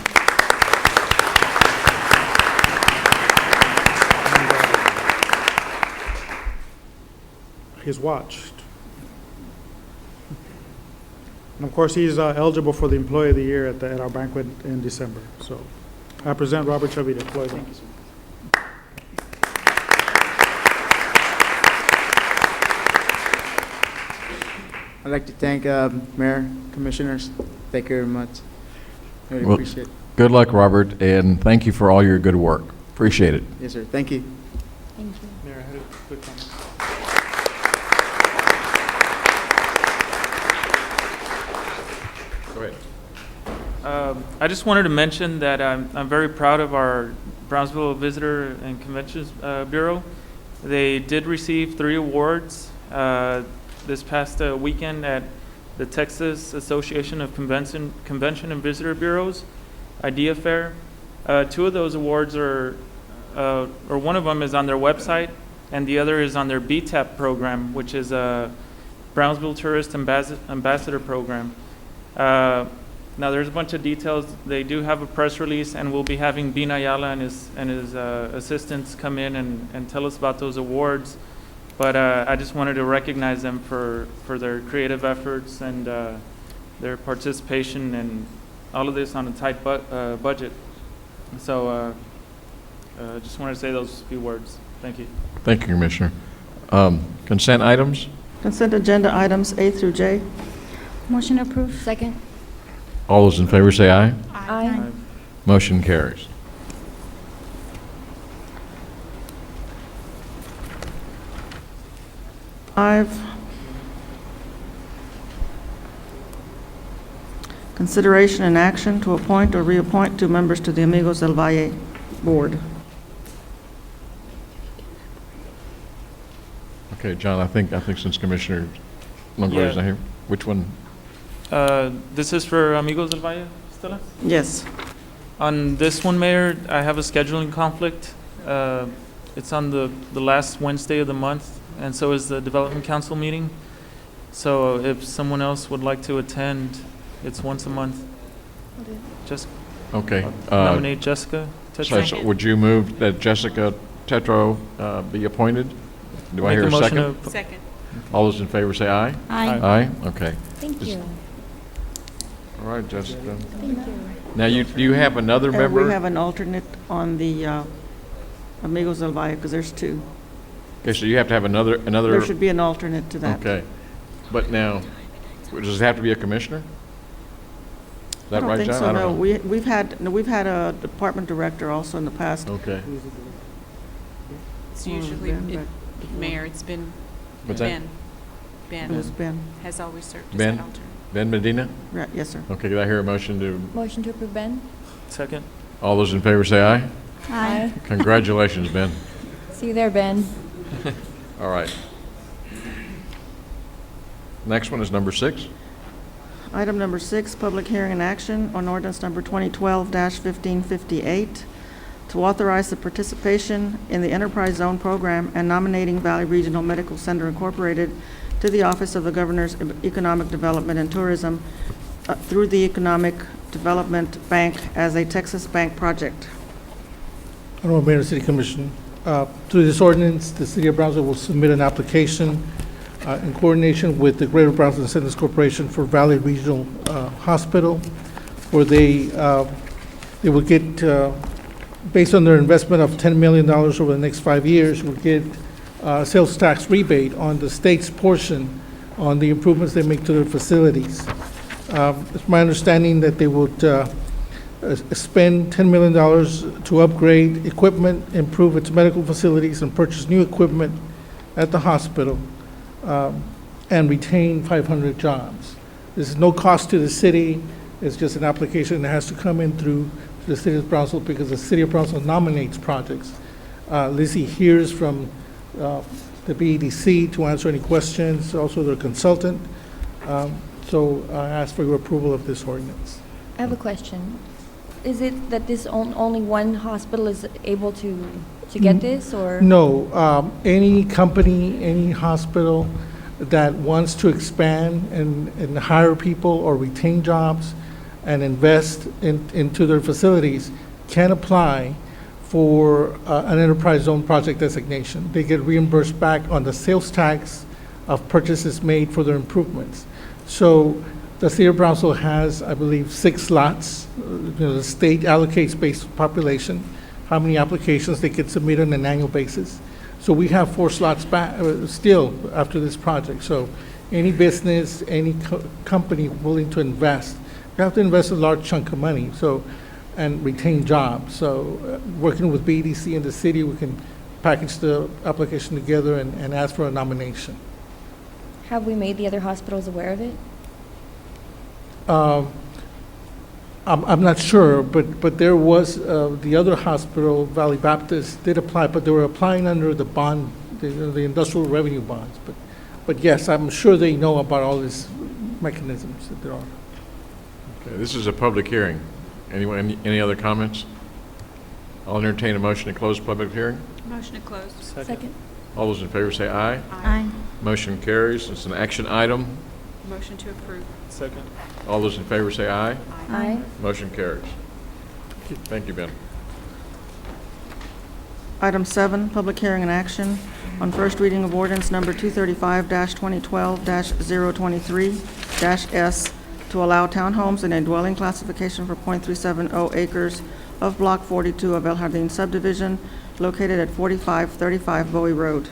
His watch. And of course, he's eligible for the Employee of the Year at our banquet in December. So I present Robert Chavita, Employee of the Month. I'd like to thank Mayor, Commissioners. Thank you very much. Really Well, appreciate it. Good luck, Robert, and thank you for all your good work. Appreciate it. Yes, sir. Thank you. Thank you. Mayor, I had a quick comment. Go ahead. I just wanted to mention that I'm very proud of our Brownsville Visitor and Conventions Bureau. They did receive 3 awards this past weekend at the Texas Association of Convention and Visitor Bureaus, IDEA Fair. 2 of those awards are, or one of them is on their website, and the other is on their BTAP program, which is a Brownsville Tourist Ambassador Program. Now there's a bunch of details. They do have a press release, and we'll be having Bean Ayala and his assistants come in and tell us about those awards. But I just wanted to recognize them for their creative efforts and their participation and all of this on a tight budget. So just wanted to say those few words. Thank you. Thank you, Commissioner. Consent items? Consent agenda items A through J. Motion approved. Second. All those in favor say aye. Aye. Motion carries. Consideration and action to appoint or reappoint 2 members to the Amigos del Valle Board. Okay, John, I think since Commissioner Longoria's Yeah. not here, which one? This is for Amigos del Valle, Stella? Yes. On this one, Mayor, I have a scheduling conflict. It's on the last Wednesday of the month, and so is the Development Council meeting. So if someone else would like to attend, it's once a month. Just Okay. nominate Jessica. So would you move that Jessica Tetro be appointed? Do I Make hear a motion second? to- Second. All those in favor say aye. Aye. Aye, okay. Thank Just- you. All right, Jessica. Thank you. Now, do you have another And member? we have an alternate on the Amigos del Valle, because there's two. Okay, so you have to have another, There should be an alternate to that. okay. But now, does it have to be a commissioner? Is that right, John? I don't think so, no. know. We've had a department director also in the past. Okay. It's Oh, usually, Ben, it- but- Mayor, it's been What's that? Ben. It was Ben. Has always served as Ben? that alternate. Ben Medina? Right, yes, sir. Okay, did I hear a motion to, Motion to approve, Ben? Second. all those in favor say aye? Aye. Congratulations, Ben. See you there, Ben. All right. Next one is number 6. Item number 6, public hearing and action on ordinance number 2012-1558 to authorize the participation in the Enterprise Zone Program and nominating Valley Regional Medical Center Incorporated to the Office of the Governor's Economic Development and Tourism through the Economic Development Bank as a Texas Bank project. Honorable Mayor and City Commission, through this ordinance, the City of Brownsville will submit an application in coordination with the Greater Brownsville Incentives Corporation for Valley Regional Hospital, where they will get, based on their investment of $10 million over the next 5 years, will get sales tax rebate on the state's portion on the improvements they make to their facilities. It's my understanding that they would spend $10 million to upgrade equipment, improve its medical facilities, and purchase new equipment at the hospital, and retain 500 jobs. This is no cost to the city. It's just an application that has to come in through the City of Brownsville because the City of Brownsville nominates projects. Lizzie hears from the BEDC to answer any questions, also their consultant. So I ask for your approval of this ordinance. I have a question. Is it that this only one hospital is able to get this, or? No, any company, any hospital that wants to expand and hire people or retain jobs and invest into their facilities can apply for an enterprise zone project designation. They get reimbursed back on the sales tax of purchases made for their improvements. So the City of Brownsville has, I believe, 6 lots. The state allocates based on population, how many applications they can submit on an annual basis. So we have 4 slots back, still after this project. So any business, any company willing to invest, you have to invest a large chunk of money and retain jobs. So working with BDC and the city, we can package the application together and ask for a nomination. Have we made the other hospitals aware of it? I'm not sure, but there was, the other hospital, Valley Baptist, did apply, but they were applying under the bond, the industrial revenue bonds. But yes, I'm sure they know about all these mechanisms that there are. Okay, this is a public hearing. Anyone, any other comments? I'll entertain a motion to close public hearing. Motion to close. Second. All those in favor say aye. Aye. Motion carries. It's an action item. Motion to approve. Second. All those in favor say aye. Aye. Motion carries. Thank you, Ben. Item 7, public hearing and action on first reading of ordinance number 235-2012-023-S to allow townhomes in a dwelling classification for .370 acres of Block 42 of El Jardín subdivision located at 4535 Bowie Road.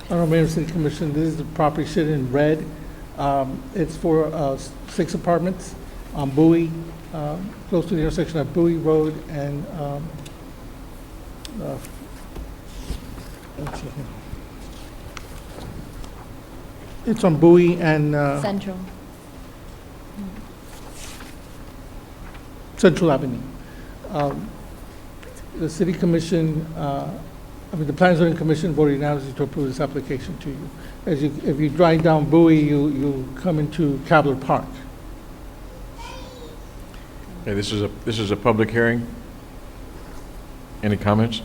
Honorable Mayor and City Commission, this is the property shaded in red. It's for 6 apartments on Bowie, close to the intersection of Bowie Road and, let's see here. It's on Bowie and, Central. Central Avenue. The City Commission, the Planning and Zoning Commission voted unanimously to approve this application to you. If you drive down Bowie, you come into Cabler Park. Okay, this is a public hearing. Any comments?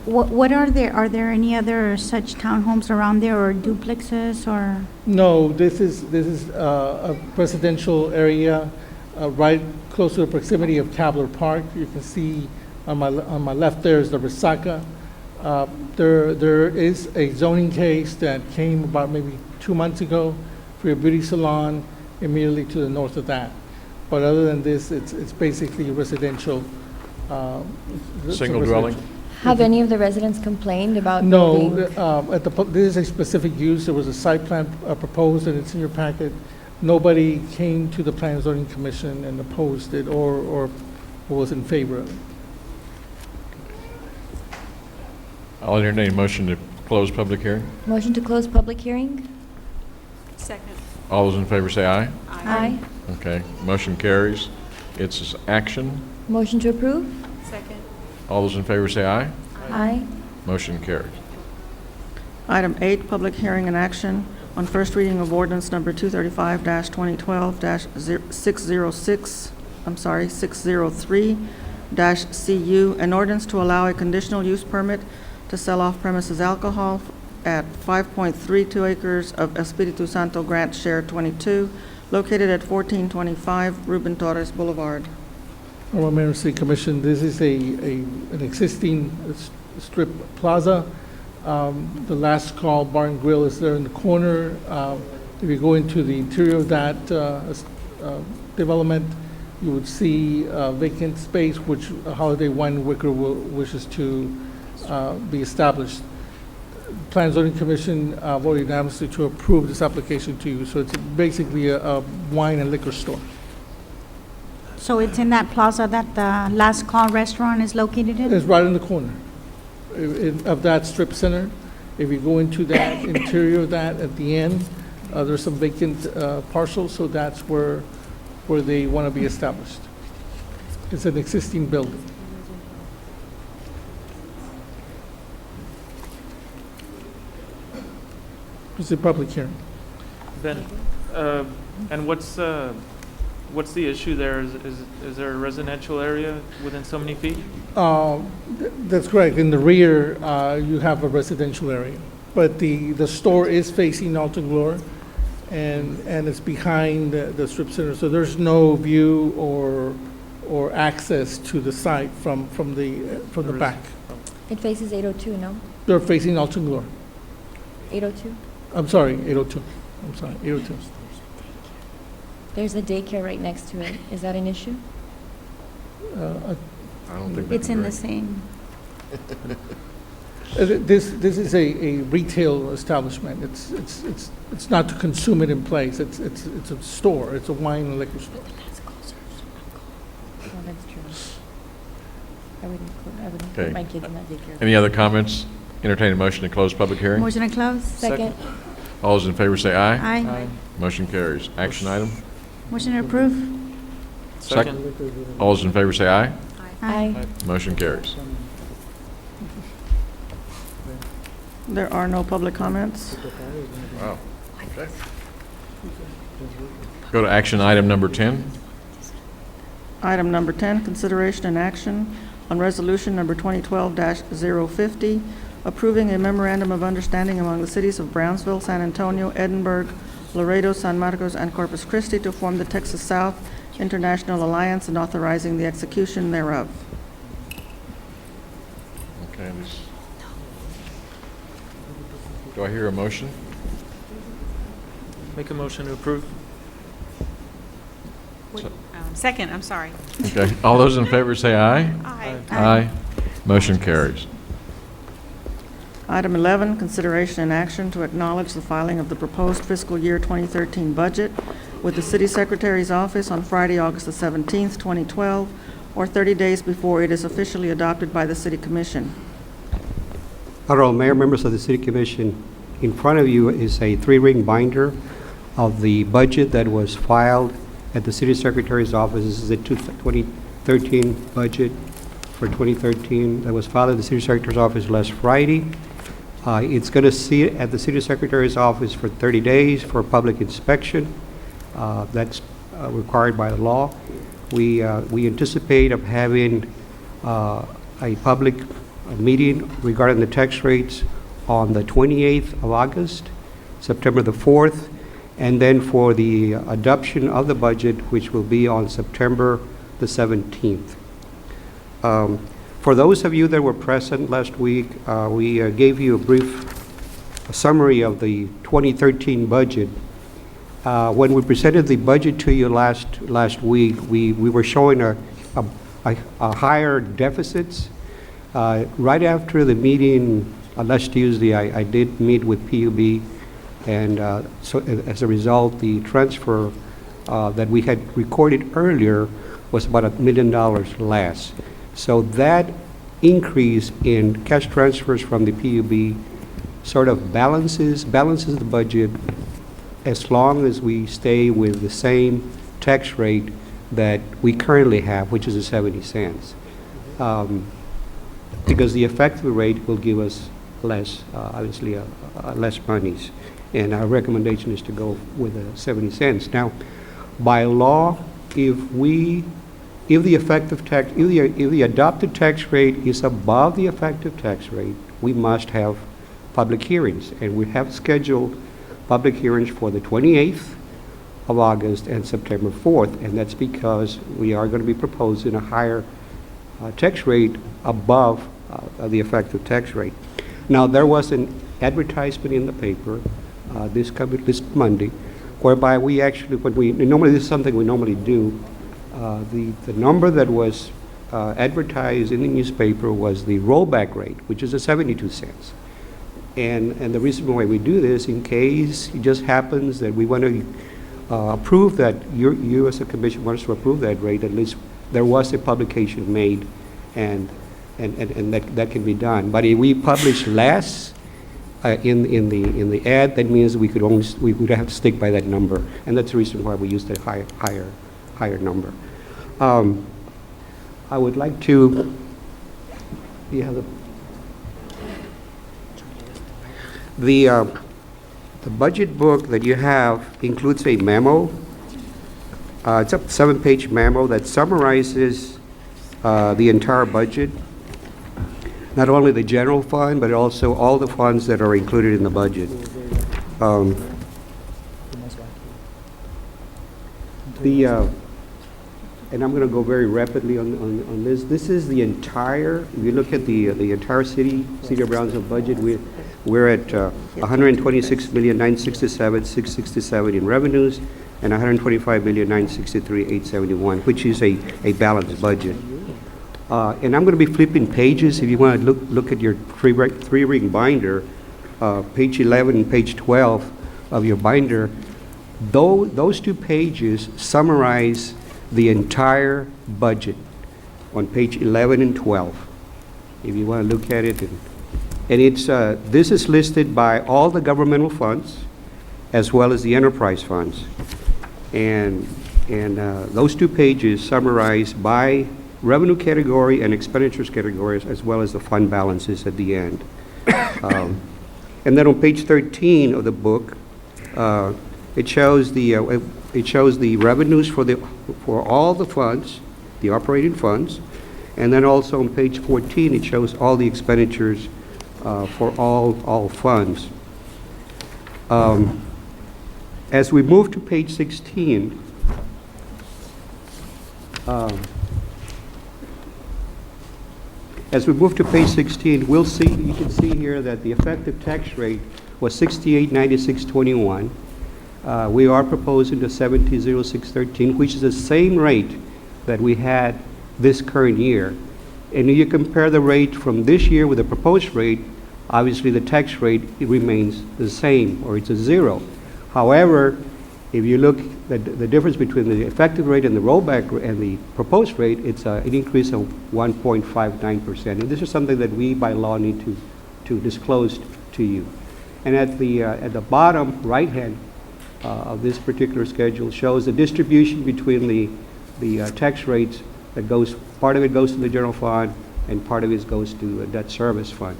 What are there any other such townhomes around there or duplexes or? No, this is a residential area right close to the proximity of Cabler Park. You can see on my left there is the Resaca. There is a zoning case that came about maybe 2 months ago for a beauty salon immediately to the north of that. But other than this, it's basically residential. It's a Single dwelling? residential. Have any of the residents complained about No, being? this is a specific use. There was a site plan proposed, and it's in your packet. Nobody came to the Planning and Zoning Commission and opposed it or was in favor of it. I'll entertain a motion to close public hearing. Motion to close public hearing? Second. All those in favor say aye. Aye. Okay, motion carries. It's action. Motion to approve? Second. All those in favor say aye. Aye. Motion carries. Item 8, public hearing and action on first reading of ordinance number 603-CU, an ordinance to allow a conditional use permit to sell off-premises alcohol at 5.32 acres of Espiritu Santo Grant Share 22, located at 1425 Ruben Torres Boulevard. Honorable Mayor and City Commission, this is an existing strip plaza. The Last Call Bar and Grill is there in the corner. If you go into the interior of that development, you would see vacant space which Holiday Wine and Wicker wishes to be established. Plan and Zoning Commission voted unanimously to approve this application to you. So it's basically a wine and liquor store. So it's in that plaza that the Last Call restaurant is located in? It's right in the corner of that strip center. If you go into that interior of that at the end, there's some vacant parcels, so that's where they want to be established. It's an existing building. It's a public hearing. Ben, and what's the issue there? Is there a residential area within so many feet? That's correct. In the rear, you have a residential area, but the store is facing Alton Glory, and it's behind the strip center, so there's no view or access to the site from the back. It faces 802, no? They're facing Alton Glory. 802? I'm sorry, 802. I'm sorry, 802. There's a daycare right next to it. Is that an issue? I don't think It's that's in the right. same. This is a retail establishment. It's not to consume it in place. It's a store. It's a wine and liquor store. Oh, that's true. I wouldn't Okay. put my kids in that daycare. Any other comments? Entertain a motion to close public hearing. Motion to close? Second. All those in favor say aye. Aye. Motion carries. Action item. Motion to approve? Second. All those in favor say aye. Aye. Motion carries. There are no public comments. Wow. Okay. Go to action item number 10. Item number 10, consideration and action on resolution number 2012-050, approving a memorandum of understanding among the cities of Brownsville, San Antonio, Edinburgh, Laredo, San Marcos, and Corpus Christi to form the Texas South International Alliance and authorizing the execution thereof. Okay. Do I hear a motion? Make a motion to approve. Second, I'm sorry. Okay. All those in favor say aye. Aye. Aye. Motion carries. Item 11, consideration and action to acknowledge the filing of the proposed fiscal year 2013 budget with the City Secretary's office on Friday, August the 17th, 2012, or 30 days before it is officially adopted by the City Commission. Honorable Mayor, members of the City Commission, in front of you is a 3-ring binder of the budget that was filed at the City Secretary's office. This is the 2013 budget for 2013 that was filed at the City Secretary's office last Friday. It's going to sit at the City Secretary's office for 30 days for public inspection. That's required by the law. We anticipate of having a public meeting regarding the tax rates on the 28th of August, September the 4th, and then for the adoption of the budget, which will be on September the 17th. For those of you that were present last week, we gave you a brief summary of the 2013 budget. When we presented the budget to you last week, we were showing a higher deficits. Right after the meeting last Tuesday, I did meet with PUB, and so as a result, the transfer that we had recorded earlier was about $1 million less. So that increase in cash transfers from the PUB sort of balances the budget as long as we stay with the same tax rate that we currently have, which is 70 cents. Because the effective rate will give us less, obviously, less monies. And our recommendation is to go with 70 cents. Now, by law, if the effective tax, if the adopted tax rate is above the effective tax rate, we must have public hearings. And we have scheduled public hearings for the 28th of August and September 4th. And that's because we are going to be proposing a higher tax rate above the effective tax rate. Now, there was an advertisement in the paper this Monday, whereby we actually, normally this is something we normally do, the number that was advertised in the newspaper was the rollback rate, which is 72 cents. And the reason why we do this, in case it just happens that we want to approve that, you as a commission wants to approve that rate, at least there was a publication made, and that can be done. But if we publish less in the ad, that means we would have to stick by that number, and that's the reason why we use the higher number. I would like to. The budget book that you have includes a memo. It's a 7-page memo that summarizes the entire budget, not only the general fund, but also all the funds that are included in the budget. And I'm going to go very rapidly on this. This is the entire, if you look at the entire city of Brownsville budget, we're at $126,967,667 in revenues and $125,963,871, which is a balanced budget. And I'm going to be flipping pages. If you want to look at your three-ring binder, page 11 and page 12 of your binder, those two pages summarize the entire budget on page 11 and 12. If you want to look at it, and it's this is listed by all the governmental funds as well as the enterprise funds, and those two pages summarize by revenue category and expenditures categories, as well as the fund balances at the end. And then on page 13 of the book, it shows the revenues for all the funds, the operating funds, and then also on page 14 it shows all the expenditures for all funds. As we move to page 16, we'll see, you can see here that the effective tax rate was 68.9621. We are proposing the 70.0613, which is the same rate that we had this current year. And if you compare the rate from this year with the proposed rate, obviously the tax rate, it remains the same, or it's a zero. However, if you look at the difference between the effective rate and the rollback and the proposed rate, it's an increase of 1.59%. And this is something that we, by law, need to disclose to you. And at the bottom right-hand of this particular schedule shows the distribution between the tax rates that goes, part of it goes to the general fund and part of it goes to a debt service fund.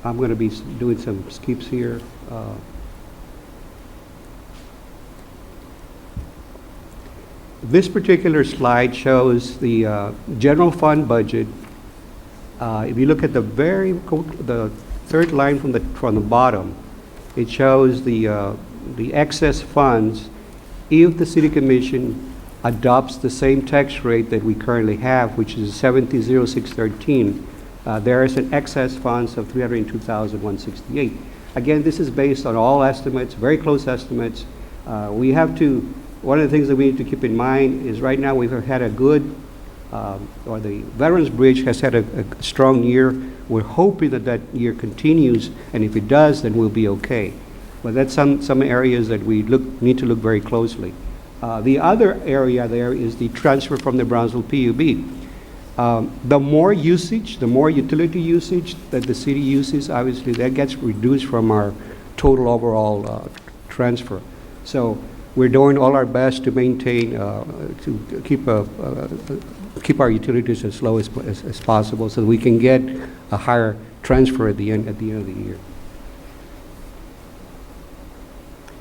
I'm going to be doing some skips here. This particular slide shows the general fund budget. If you look at the third line from the bottom, it shows the excess funds if the City Commission adopts the same tax rate that we currently have, which is 170613. There is an excess funds of 302,168. Again, this is based on all estimates, very close estimates. We have to, one of the things that we need to keep in mind is right now we've had a good, or the Veterans Bridge has had a strong year. We're hoping that that year continues, and if it does, then we'll be okay. But that's some areas that we need to look very closely. The other area there is the transfer from the Brownsville PUB. The more usage, the more utility usage that the city uses, obviously that gets reduced from our total overall transfer. So we're doing all our best to maintain, to keep our utilities as low as possible so that we can get a higher transfer at the end of the year.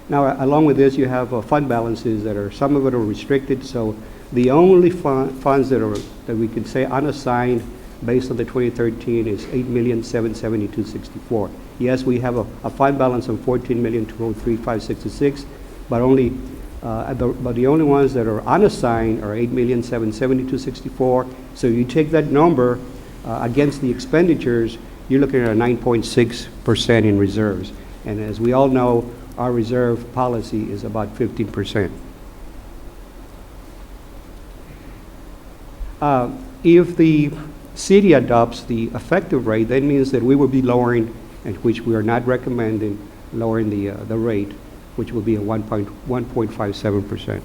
Now, along with this, you have fund balances that are, some of it are restricted, so the only funds that we can say unassigned based on the 2013 is $8,772,064. Yes, we have a fund balance of $14,203,566, but only but the only ones that are unassigned are $8,772,064. So you take that number against the expenditures, you're looking at a 9.6% in reserves. And as we all know, our reserve policy is about 15%. If the city adopts the effective rate, that means that we will be lowering, and which we are not recommending, lowering the rate, which will be a 1.57%.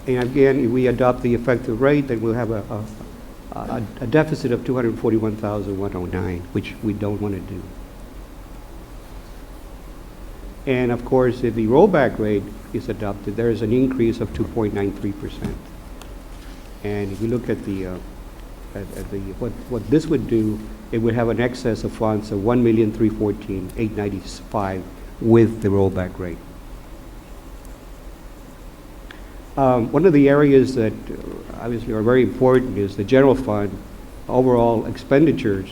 And again, if we adopt the effective rate, then we'll have a deficit of 241,109, which we don't want to do. And of course, if the rollback rate is adopted, there is an increase of 2.93%. And if you look at what this would do, it would have an excess of funds of $1,314,895 with the rollback rate. One of the areas that obviously are very important is the general fund overall expenditures.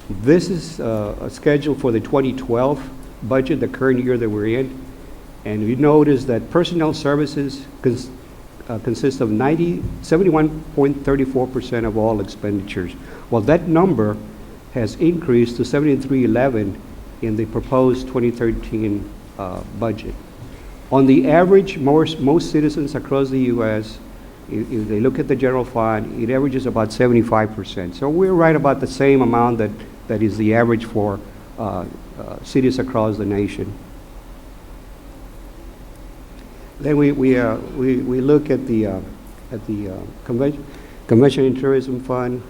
This is a schedule for the 2012 budget, the current year that we're in. And you notice that personnel services consists of 71.34% of all expenditures. Well, that number has increased to 73.11 in the proposed 2013 budget. On the average, most citizens across the U.S., if they look at the general fund, it averages about 75%. So we're right about the same amount that is the average for cities across the nation. Then we look at the Convention and Tourism Fund.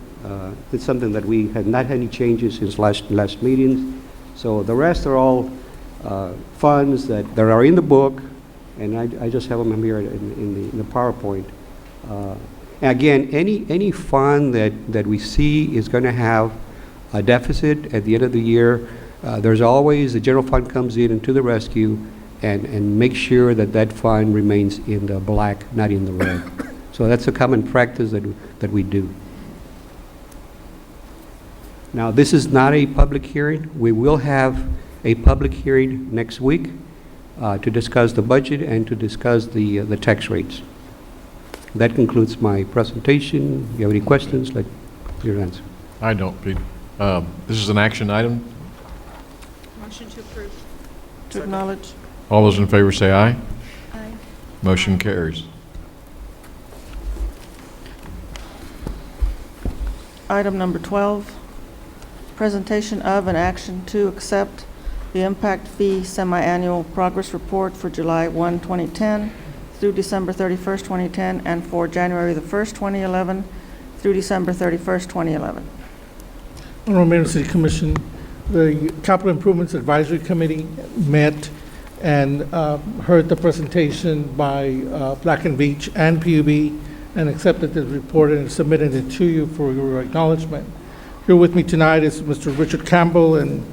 It's something that we have not had any changes since last meetings. So the rest are all funds that are in the book, and I just have them here in the PowerPoint. Again, any fund that we see is going to have a deficit at the end of the year. There's always, the general fund comes in to the rescue and make sure that fund remains in the black, not in the red. So that's a common practice that we do. Now, this is not a public hearing. We will have a public hearing next week to discuss the budget and to discuss the tax rates. That concludes my presentation. If you have any questions, let your answer. I don't, Pete. This is an action item. Motion to approve. To acknowledge. All those in favor say aye. Aye. Motion carries. Item number 12, presentation of an action to accept the impact fee semi-annual progress report for July 1, 2010 through December 31st, 2010, and for January the 1st, 2011 through December 31st, 2011. Honorable Mayor and City Commission, the Capital Improvements Advisory Committee met and heard the presentation by Black and Veatch and PUB and accepted the report and submitted it to you for your acknowledgement. Here with me tonight is Mr. Richard Campbell and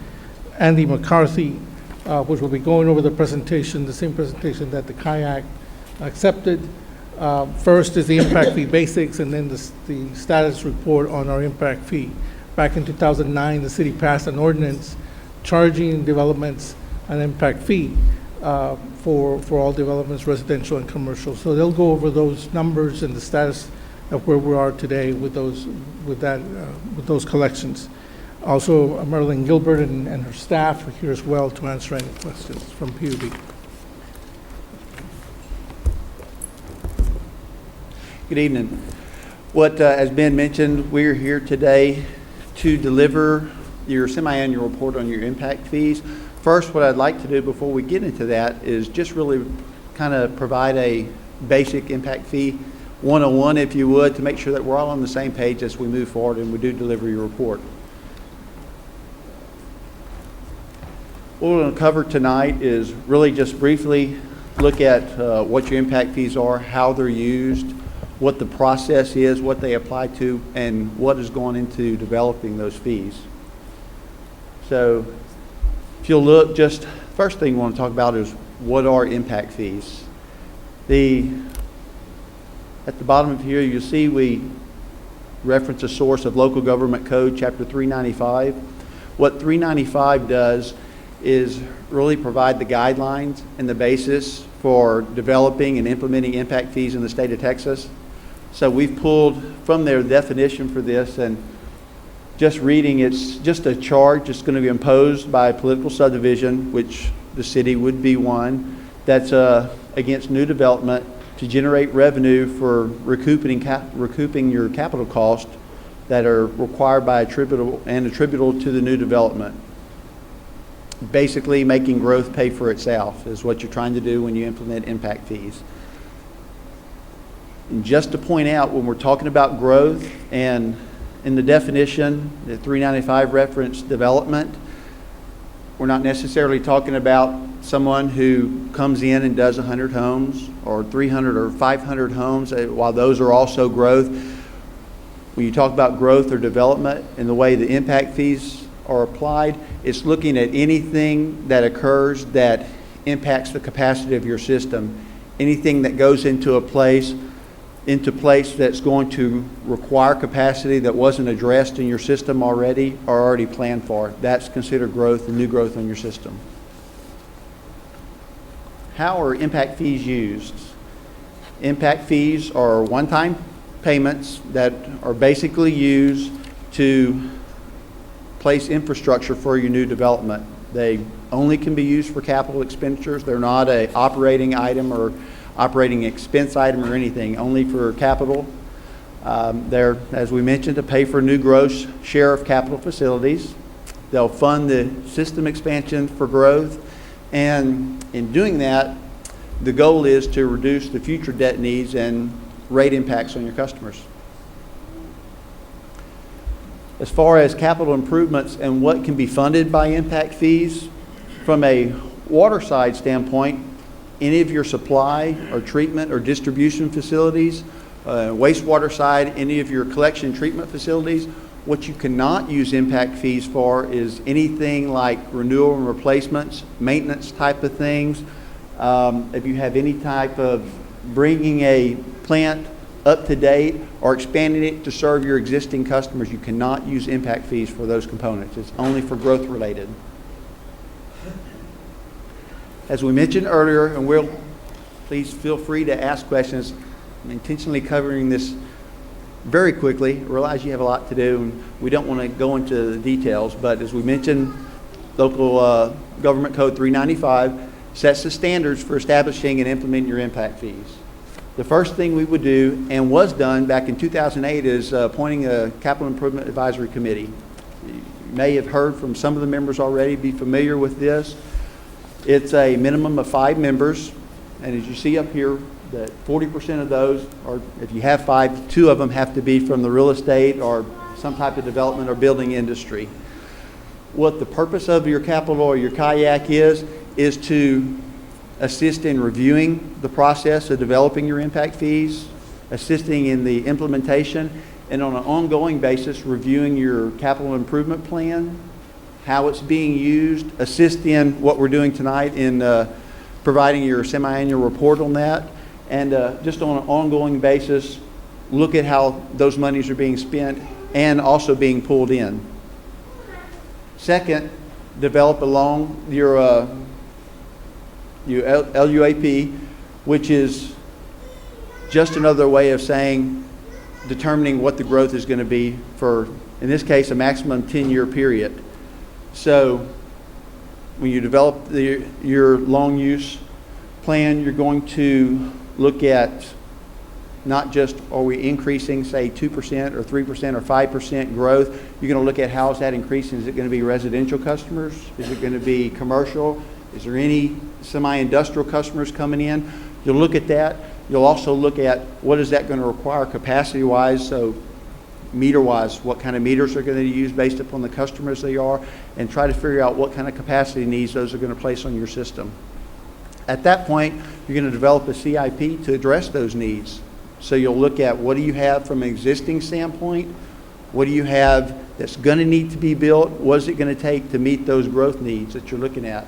Andy McCarthy, which will be going over the presentation, the same presentation that the kayak accepted. First is the impact fee basics, and then the status report on our impact fee. Back in 2009, the city passed an ordinance charging developments an impact fee for all developments, residential and commercial. So they'll go over those numbers and the status of where we are today with those collections. Also, Marilyn Gilbert and her staff are here as well to answer any questions from PUB. Good evening. What has been mentioned, we're here today to deliver your semi-annual report on your impact fees. First, what I'd like to do before we get into that is just really kind of provide a basic impact fee 101, if you would, to make sure that we're all on the same page as we move forward and we do deliver your report. What we're going to cover tonight is really just briefly look at what your impact fees are, how they're used, what the process is, what they apply to, and what is going into developing those fees. So if you'll look, just first thing we want to talk about is what are impact fees. At the bottom of here, you'll see we reference a source of Local Government Code, Chapter 395. What 395 does is really provide the guidelines and the basis for developing and implementing impact fees in the state of Texas. So we've pulled from their definition for this, and just reading, it's just a charge that's going to be imposed by a political subdivision, which the city would be one, that's against new development to generate revenue for recouping your capital costs that are required by attributable to the new development. Basically, making growth pay for itself is what you're trying to do when you implement impact fees. And just to point out, when we're talking about growth, and in the definition, the 395 reference development, we're not necessarily talking about someone who comes in and does 100 homes or 300 or 500 homes, while those are also growth. When you talk about growth or development and the way the impact fees are applied, it's looking at anything that occurs that impacts the capacity of your system. Anything that goes into place that's going to require capacity that wasn't addressed in your system already or already planned for. That's considered growth and new growth on your system. How are impact fees used? Impact fees are one-time payments that are basically used to place infrastructure for your new development. They only can be used for capital expenditures. They're not an operating item or operating expense item or anything, only for capital. They're, as we mentioned, to pay for new gross share of capital facilities. They'll fund the system expansion for growth, and in doing that, the goal is to reduce the future debt needs and rate impacts on your customers. As far as capital improvements and what can be funded by impact fees, from a water side standpoint, any of your supply or treatment or distribution facilities, wastewater side, any of your collection and treatment facilities, what you cannot use impact fees for is anything like renewal and replacements, maintenance type of things. If you have any type of bringing a plant up to date or expanding it to serve your existing customers, you cannot use impact fees for those components. It's only for growth related. As we mentioned earlier, and please feel free to ask questions. I'm intentionally covering this very quickly. I realize you have a lot to do, and we don't want to go into the details, but as we mentioned, Local Government Code 395 sets the standards for establishing and implementing your impact fees. The first thing we would do, and was done back in 2008, is appointing a Capital Improvement Advisory Committee. You may have heard from some of the members already, be familiar with this. It's a minimum of 5 members, and as you see up here, that 40% of those, or if you have 5, 2 of them have to be from the real estate or some type of development or building industry. What the purpose of your capital or your kayak is to assist in reviewing the process of developing your impact fees, assisting in the implementation, and on an ongoing basis reviewing your capital improvement plan, how it's being used, assist in what we're doing tonight in providing your semi-annual report on that, and just on an ongoing basis, look at how those monies are being spent and also being pulled in. Second, develop along your LUAP, which is just another way of saying, determining what the growth is going to be for, in this case, a maximum 10-year period. So when you develop your long use plan, you're going to look at not just are we increasing, say, 2% or 3% or 5% growth. You're going to look at how is that increasing. Is it going to be residential customers? Is it going to be commercial? Is there any semi-industrial customers coming in? You'll look at that. You'll also look at what is that going to require capacity-wise, so meter-wise, what kind of meters are going to use based upon the customers they are, and try to figure out what kind of capacity needs those are going to place on your system. At that point, you're going to develop a CIP to address those needs. So you'll look at what do you have from an existing standpoint, what do you have that's going to need to be built, what is it going to take to meet those growth needs that you're looking at.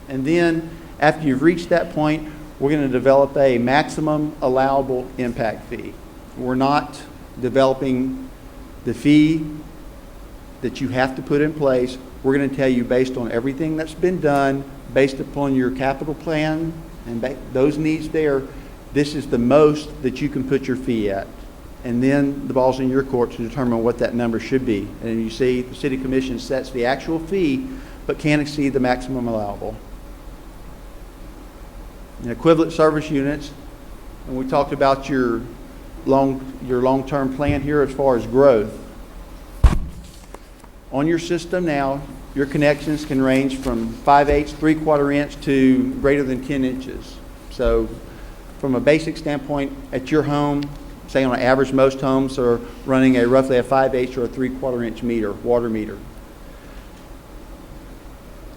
And then after you've reached that point, we're going to develop a maximum allowable impact fee. We're not developing the fee that you have to put in place. We're going to tell you based on everything that's been done, based upon your capital plan and those needs there, this is the most that you can put your fee at. And then the ball's in your court to determine what that number should be. And you see the City Commission sets the actual fee, but can't exceed the maximum allowable. And equivalent service units, and we talked about your long-term plan here as far as growth. On your system now, your connections can range from 5/8, 3/4 inch to greater than 10 inches. So from a basic standpoint, at your home, say on an average, most homes are running roughly a 5/8 or a 3/4 inch meter, water meter.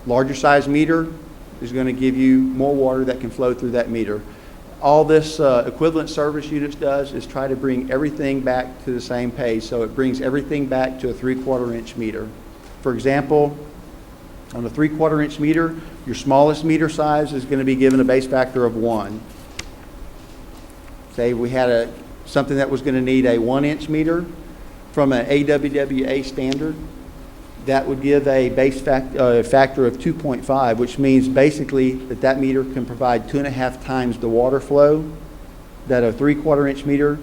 Larger size meter is going to give you more water that can flow through that meter. All this equivalent service units does is try to bring everything back to the same page. So it brings everything back to a 3/4 inch meter. For example, on a 3/4 inch meter, your smallest meter size is going to be given a base factor of 1. Say we had something that was going to need a 1-inch meter from an AWWA standard, that would give a base factor of 2.5, which means basically that meter can provide 2.5 times the water flow that a 3/4 inch meter,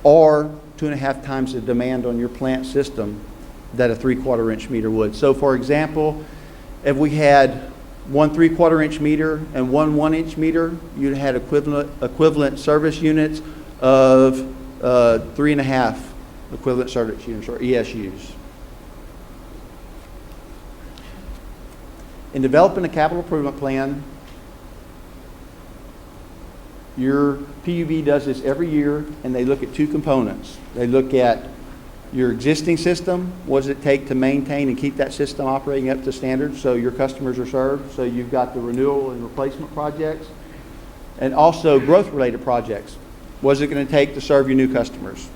or 2.5 times the demand on your plant system that a 3/4 inch meter would. So for example, if we had one 3/4 inch meter and one 1-inch meter, you'd have equivalent service units of 3.5 equivalent service units, or ESUs. In developing a capital improvement plan, your PUB does this every year, and they look at 2 components. They look at your existing system, what does it take to maintain and keep that system operating up to standard so your customers are served, so you've got the renewal and replacement projects, and also growth-related projects. What is it going to take to serve your new customers?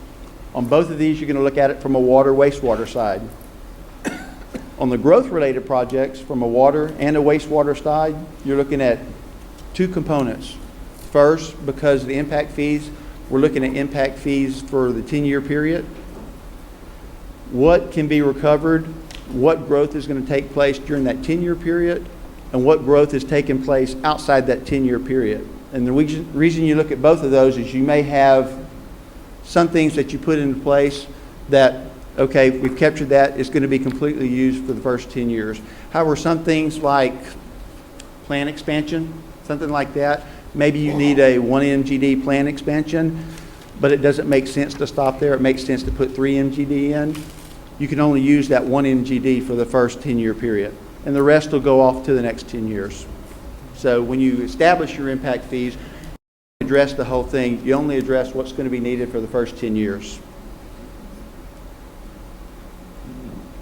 On both of these, you're going to look at it from a water, wastewater side. On the growth-related projects, from a water and a wastewater side, you're looking at 2 components. First, because of the impact fees, we're looking at impact fees for the 10-year period. What can be recovered, what growth is going to take place during that 10-year period, and what growth is taking place outside that 10-year period. And the reason you look at both of those is you may have some things that you put into place that, okay, we've captured that, it's going to be completely used for the first 10 years. However, some things like plant expansion, something like that, maybe you need a 1 MGD plant expansion, but it doesn't make sense to stop there. It makes sense to put 3 MGD in. You can only use that 1 MGD for the first 10-year period, and the rest will go off to the next 10 years. So when you establish your impact fees, address the whole thing. You only address what's going to be needed for the first 10 years.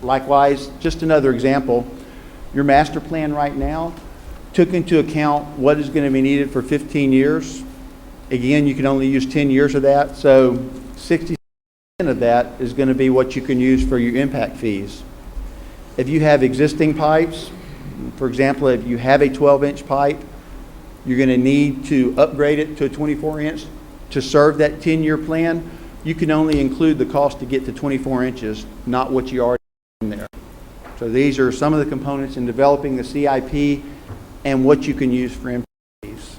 Likewise, just another example, your master plan right now took into account what is going to be needed for 15 years. Again, you can only use 10 years of that, so 60% of that is going to be what you can use for your impact fees. If you have existing pipes, for example, if you have a 12-inch pipe, you're going to need to upgrade it to a 24-inch to serve that 10-year plan. You can only include the cost to get to 24 inches, not what you already have in there. So these are some of the components in developing the CIP and what you can use for impact fees.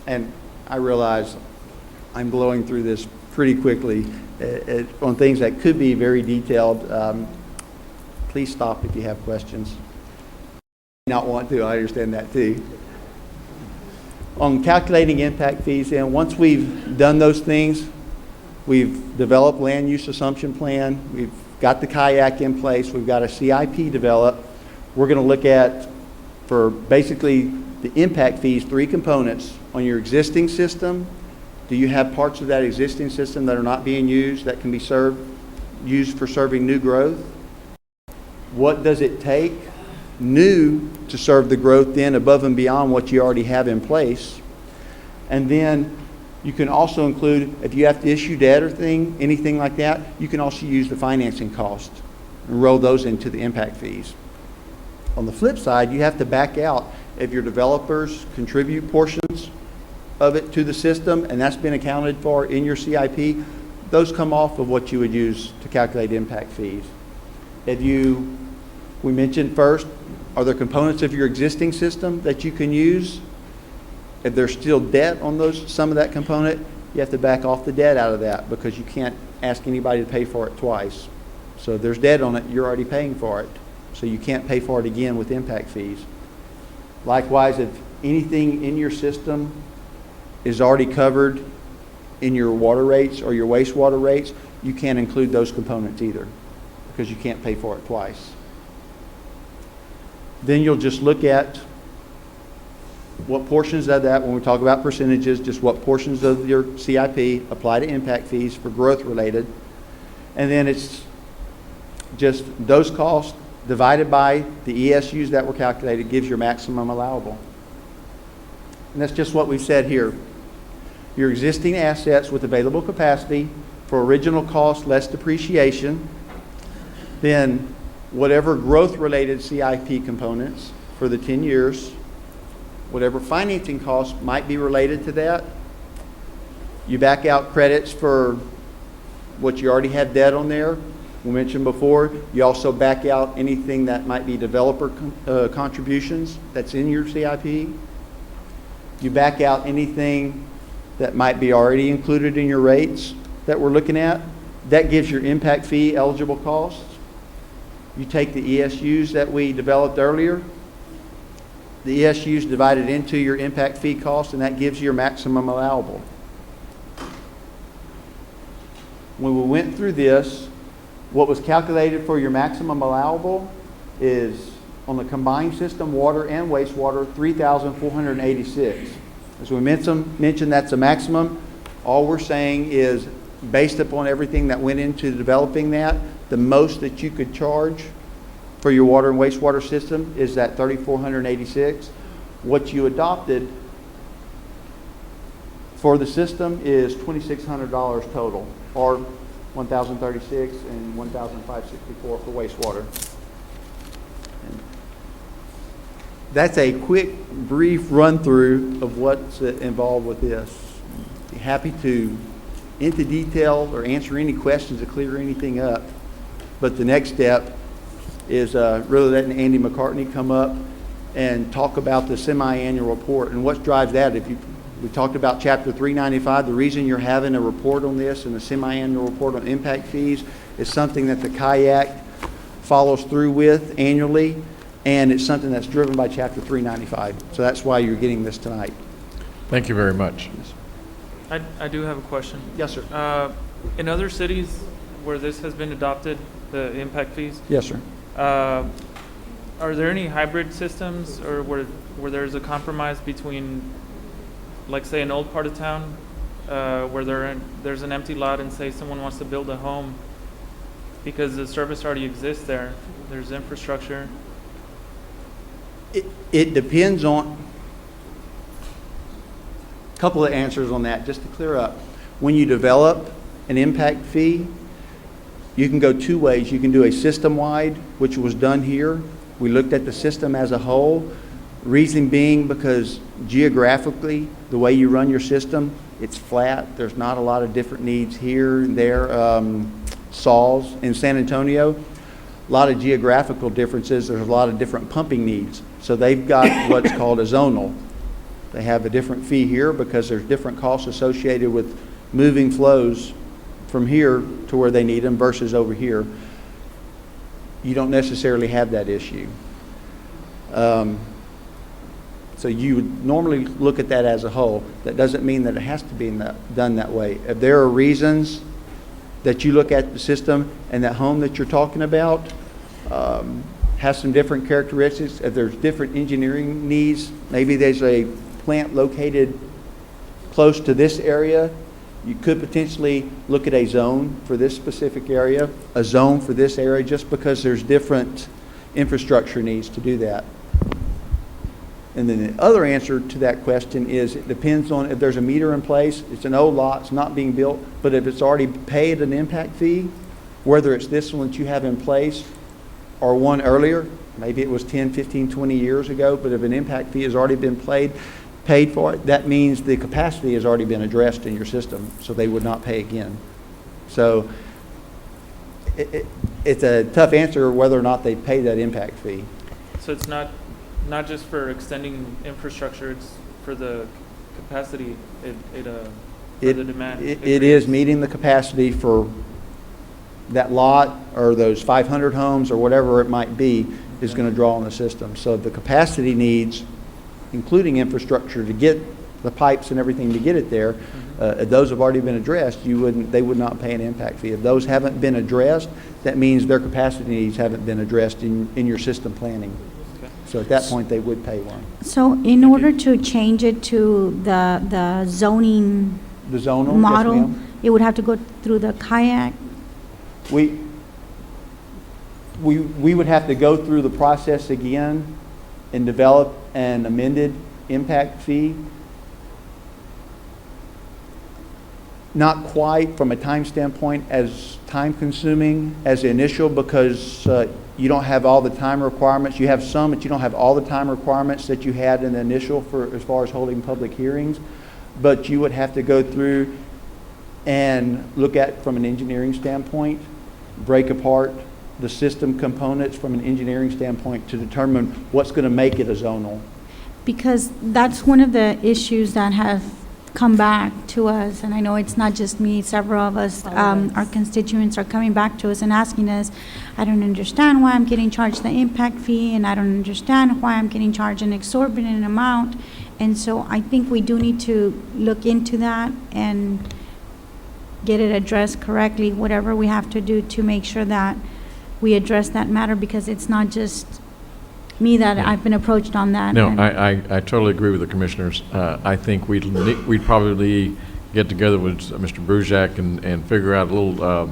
And I realize I'm blowing through this pretty quickly on things that could be very detailed. Please stop if you have questions. Not want to, I understand that too. On calculating impact fees, and once we've done those things, we've developed land use assumption plan, we've got the kayak in place, we've got a CIP developed. We're going to look at, for basically the impact fees, 3 components. On your existing system, do you have parts of that existing system that are not being used that can be used for serving new growth? What does it take new to serve the growth then above and beyond what you already have in place? And then you can also include, if you have to issue debt or anything like that, you can also use the financing cost and roll those into the impact fees. On the flip side, you have to back out if your developers contribute portions of it to the system, and that's been accounted for in your CIP, those come off of what you would use to calculate impact fees. We mentioned first, are there components of your existing system that you can use? If there's still debt on some of that component, you have to back off the debt out of that because you can't ask anybody to pay for it twice. So if there's debt on it, you're already paying for it. So you can't pay for it again with impact fees. Likewise, if anything in your system is already covered in your water rates or your wastewater rates, you can't include those components either because you can't pay for it twice. Then you'll just look at what portions of that, when we talk about percentages, just what portions of your CIP apply to impact fees for growth related. And then it's just those costs divided by the ESUs that were calculated gives your maximum allowable. And that's just what we've said here. Your existing assets with available capacity for original cost less depreciation, then whatever growth-related CIP components for the 10 years, whatever financing costs might be related to that, you back out credits for what you already have debt on there. We mentioned before, you also back out anything that might be developer contributions that's in your CIP. You back out anything that might be already included in your rates that we're looking at. That gives your impact fee eligible costs. You take the ESUs that we developed earlier, the ESUs divided into your impact fee cost, and that gives you your maximum allowable. When we went through this, what was calculated for your maximum allowable is, on the combined system, water and wastewater, 3,486. As we mentioned, that's a maximum. All we're saying is, based upon everything that went into developing that, the most that you could charge for your water and wastewater system is that 3,486. What you adopted for the system is $2,600 total, or $1,036 and $1,564 for wastewater. And that's a quick, brief run-through of what's involved with this. Be happy to into detail or answer any questions to clear anything up. But the next step is really letting Andy McCartney come up and talk about the semi-annual report and what drives that. We talked about Chapter 395. The reason you're having a report on this and a semi-annual report on impact fees is something that the kayak follows through with annually, and it's something that's driven by Chapter 395. So that's why you're getting this tonight. Thank you very much. I do have a question. Yes, sir. In other cities where this has been adopted, the impact fees, Yes, sir. are there any hybrid systems or where there's a compromise between like say an old part of town, where there's an empty lot and say someone wants to build a home, because the service already exists there, there's infrastructure. It depends on, a couple of answers on that, just to clear up. When you develop an impact fee, you can go two ways. You can do a system-wide, which was done here. We looked at the system as a whole. Reason being because geographically, the way you run your system, it's flat. There's not a lot of different needs here and there. Saws in San Antonio, a lot of geographical differences. There's a lot of different pumping needs. So they've got what's called a zonal. They have a different fee here because there's different costs associated with moving flows from here to where they need them versus over here. You don't necessarily have that issue. So you would normally look at that as a whole. That doesn't mean that it has to be done that way. If there are reasons that you look at the system and that home that you're talking about has some different characteristics, if there's different engineering needs, maybe there's a plant located close to this area, you could potentially look at a zone for this specific area, a zone for this area, just because there's different infrastructure needs to do that. And then the other answer to that question is it depends on if there's a meter in place, it's an old lot, it's not being built, but if it's already paid an impact fee, whether it's this one that you have in place or one earlier, maybe it was 10, 15, 20 years ago, but if an impact fee has already been paid for it, that means the capacity has already been addressed in your system, so they would not pay again. So it's a tough answer whether or not they pay that impact fee. So it's not just for extending infrastructure, it's for the capacity, for the demand. It is meeting the capacity for that lot or those 500 homes or whatever it might be is going to draw on the system. So the capacity needs, including infrastructure to get the pipes and everything to get it there, if those have already been addressed, they would not pay an impact fee. If those haven't been addressed, that means their capacity needs haven't been addressed in your system planning. So at that point, they would pay one. So in order to change it to the zoning The zonal? model, Yes, ma'am. it would have to go through the kayak? We would have to go through the process again and develop an amended impact fee. Not quite from a time standpoint as time consuming as the initial, because you don't have all the time requirements. You have some, but you don't have all the time requirements that you had in the initial for as far as holding public hearings. But you would have to go through and look at from an engineering standpoint, break apart the system components from an engineering standpoint to determine what's going to make it a zonal. Because that's one of the issues that have come back to us, and I know it's not just me, several of us, our constituents are coming back to us and asking us, I don't understand why I'm getting charged the impact fee, and I don't understand why I'm getting charged an exorbitant amount. And so I think we do need to look into that and get it addressed correctly, whatever we have to do to make sure that we address that matter, because it's not just me that I've been approached on that. No, and- I totally agree with the commissioners. I think we'd probably get together with Mr. Brujak and figure out a little,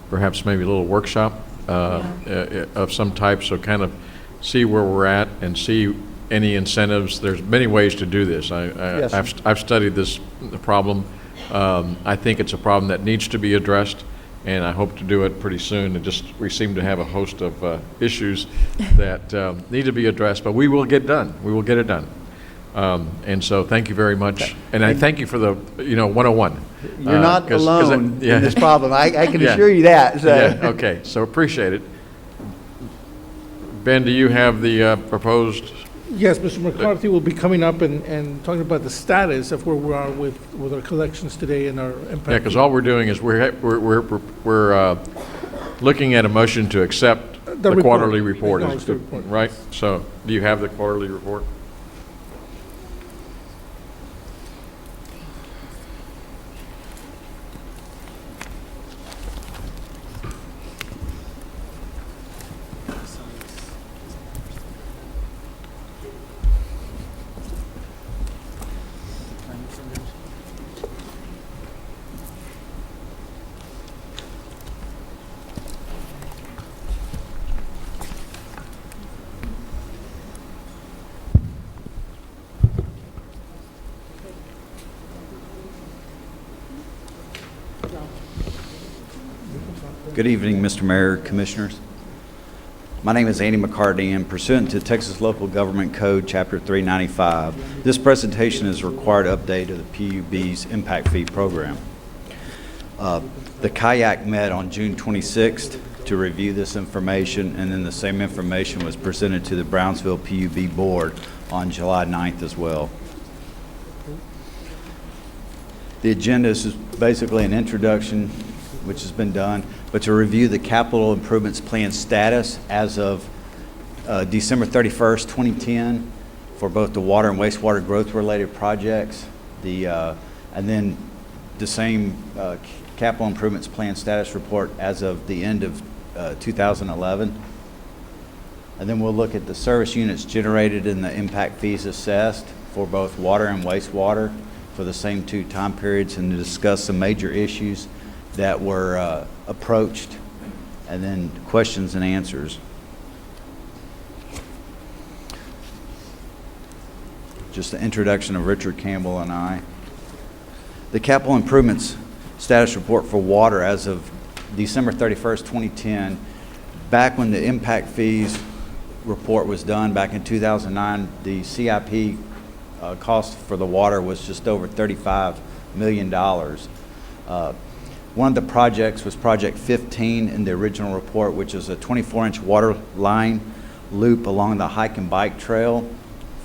perhaps maybe a little workshop of some type, so kind of see where we're at and see any incentives. There's many ways to do this. Yes. I've studied this problem. I think it's a problem that needs to be addressed, and I hope to do it pretty soon. We seem to have a host of issues that need to be addressed, but we will get done. We will get it done. And so thank you very much. And I thank you for the, 101. You're not alone in this problem. I can assure you that. So. Yeah, okay, so appreciate it. Ben, do you have the proposed? Yes, Mr. McCarthy will be coming up and talking about the status of where we are with our collections today and our impact. Yeah, because all we're doing is we're looking at a motion to accept the report. quarterly report, Acknowledge the report. right? So do you have the quarterly report? Good evening, Mr. Mayor, Commissioners. My name is Andy McCartney, and pursuant to Texas Local Government Code, Chapter 395, this presentation is a required update of the PUB's impact fee program. The kayak met on June 26th to review this information, and then the same information was presented to the Brownsville PUB Board on July 9th as well. The agenda is basically an introduction, which has been done, but to review the capital improvements plan status as of December 31st, 2010 for both the water and wastewater growth related projects, and then the same capital improvements plan status report as of the end of 2011. And then we'll look at the service units generated and the impact fees assessed for both water and wastewater for the same two time periods, and to discuss some major issues that were approached, and then questions and answers. Just the introduction of Richard Campbell and I. The capital improvements status report for water as of December 31st, 2010, back when the impact fees report was done back in 2009, the CIP cost for the water was just over $35 million. One of the projects was Project 15 in the original report, which is a 24-inch water line loop along the hike and bike trail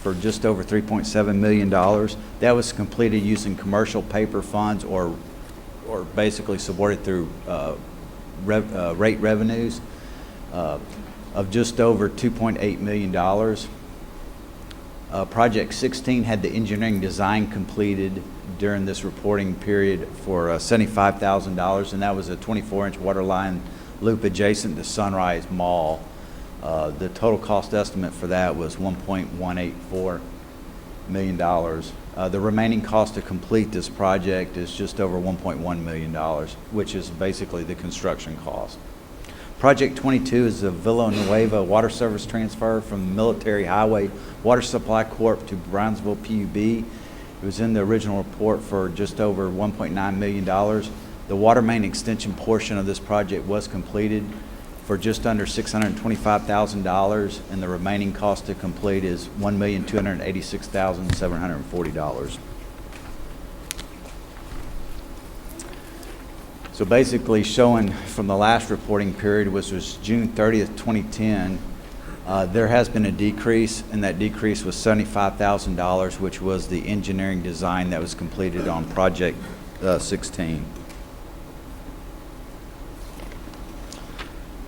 for just over $3.7 million. That was completed using commercial paper funds or basically supported through rate revenues of just over $2.8 million. Project 16 had the engineering design completed during this reporting period for $75,000, and that was a 24-inch water line loop adjacent to Sunrise Mall. The total cost estimate for that was $1.184 million. The remaining cost to complete this project is just over $1.1 million, which is basically the construction cost. Project 22 is the Villanueva water service transfer from Military Highway Water Supply Corp. To Brownsville PUB. It was in the original report for just over $1.9 million. The water main extension portion of this project was completed for just under $625,000, and the remaining cost to complete is $1,286,740. So basically showing from the last reporting period, which was June 30th, 2010, there has been a decrease, and that decrease was $75,000, which was the engineering design that was completed on Project 16.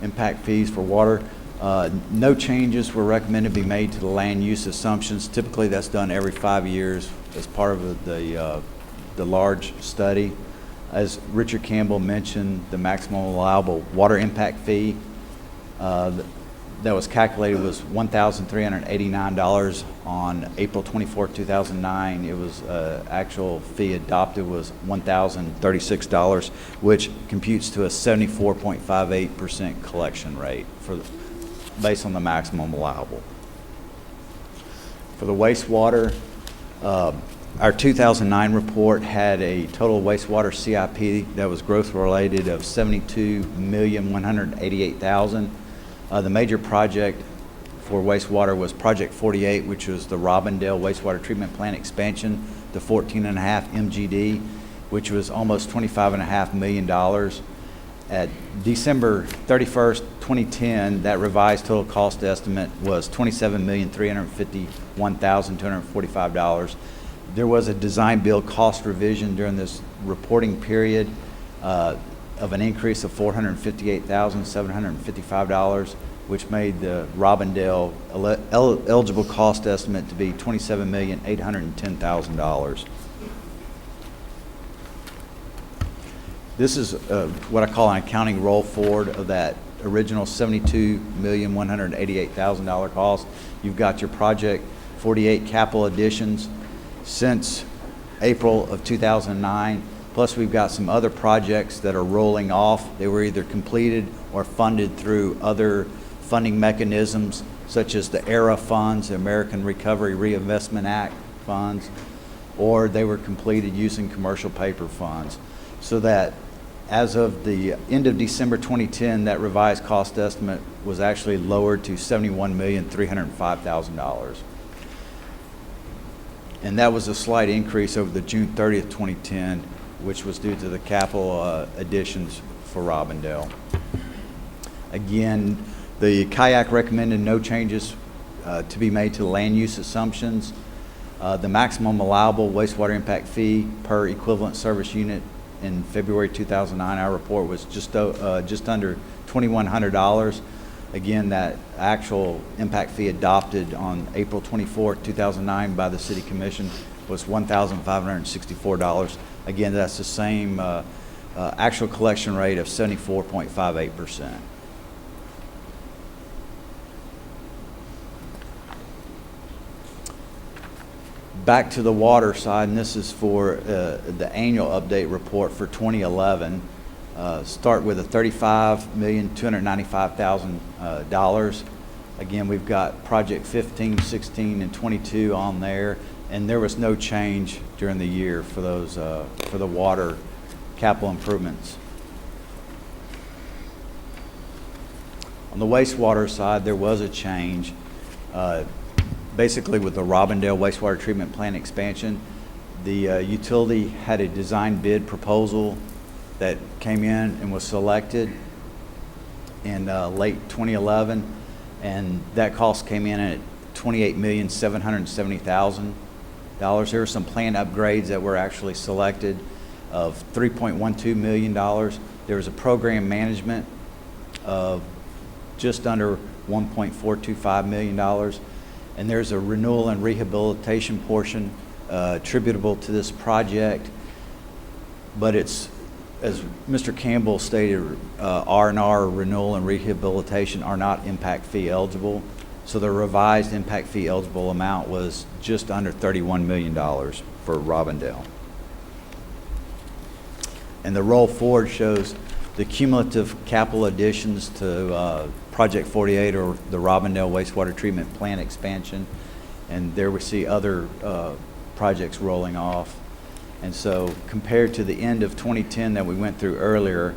Impact fees for water. No changes were recommended to be made to the land use assumptions. Typically that's done every 5 years as part of the large study. As Richard Campbell mentioned, the maximum allowable water impact fee that was calculated was $1,389 on April 24, 2009. It was actual fee adopted was $1,036, which computes to a 74.58% collection rate based on the maximum allowable. For the wastewater, our 2009 report had a total wastewater CIP that was growth related of $72,188,000. The major project for wastewater was Project 48, which was the Robindale wastewater treatment plant expansion to 14.5 MGD, which was almost $25.5 million. At December 31st, 2010, that revised total cost estimate was $27,351,245. There was a design build cost revision during this reporting period of an increase of $458,755, which made the Robindale eligible cost estimate to be $27,810,000. This is what I call an accounting roll forward of that original $72,188,000 cost. You've got your Project 48 capital additions since April of 2009. Plus, we've got some other projects that are rolling off. They were either completed or funded through other funding mechanisms, such as the ARA funds, the American Recovery Reinvestment Act funds, or they were completed using commercial paper funds. So that As of the end of December 2010, that revised cost estimate was actually lowered to $71,305,000. And that was a slight increase over the June 30th, 2010, which was due to the capital additions for Robindale. Again, the kayak recommended no changes to be made to the land use assumptions. The maximum allowable wastewater impact fee per equivalent service unit in February 2009, our report was just under $2,100. Again, that actual impact fee adopted on April 24, 2009 by the City Commission was $1,564. Again, that's the same actual collection rate of 74.58%. Back to the water side, and this is for the annual update report for 2011. Start with a $35,295,000. Again, we've got project 15, 16, and 22 on there, and there was no change during the year for those for the water capital improvements. On the wastewater side, there was a change. Basically, with the Robindale wastewater treatment plant expansion, the utility had a design bid proposal that came in and was selected in late 2011, and that cost came in at $28,770,000. There were some plant upgrades that were actually selected of $3.12 million. There was a program management of just under $1.425 million. And there's a renewal and rehabilitation portion attributable to this project. But it's, as Mr. Campbell stated, R&R, renewal and rehabilitation, are not impact fee eligible. So the revised impact fee eligible amount was just under $31 million for Robindale. And the roll forward shows the cumulative capital additions to Project 48, or the Robindale wastewater treatment plant expansion. And there we see other projects rolling off. And so compared to the end of 2010 that we went through earlier,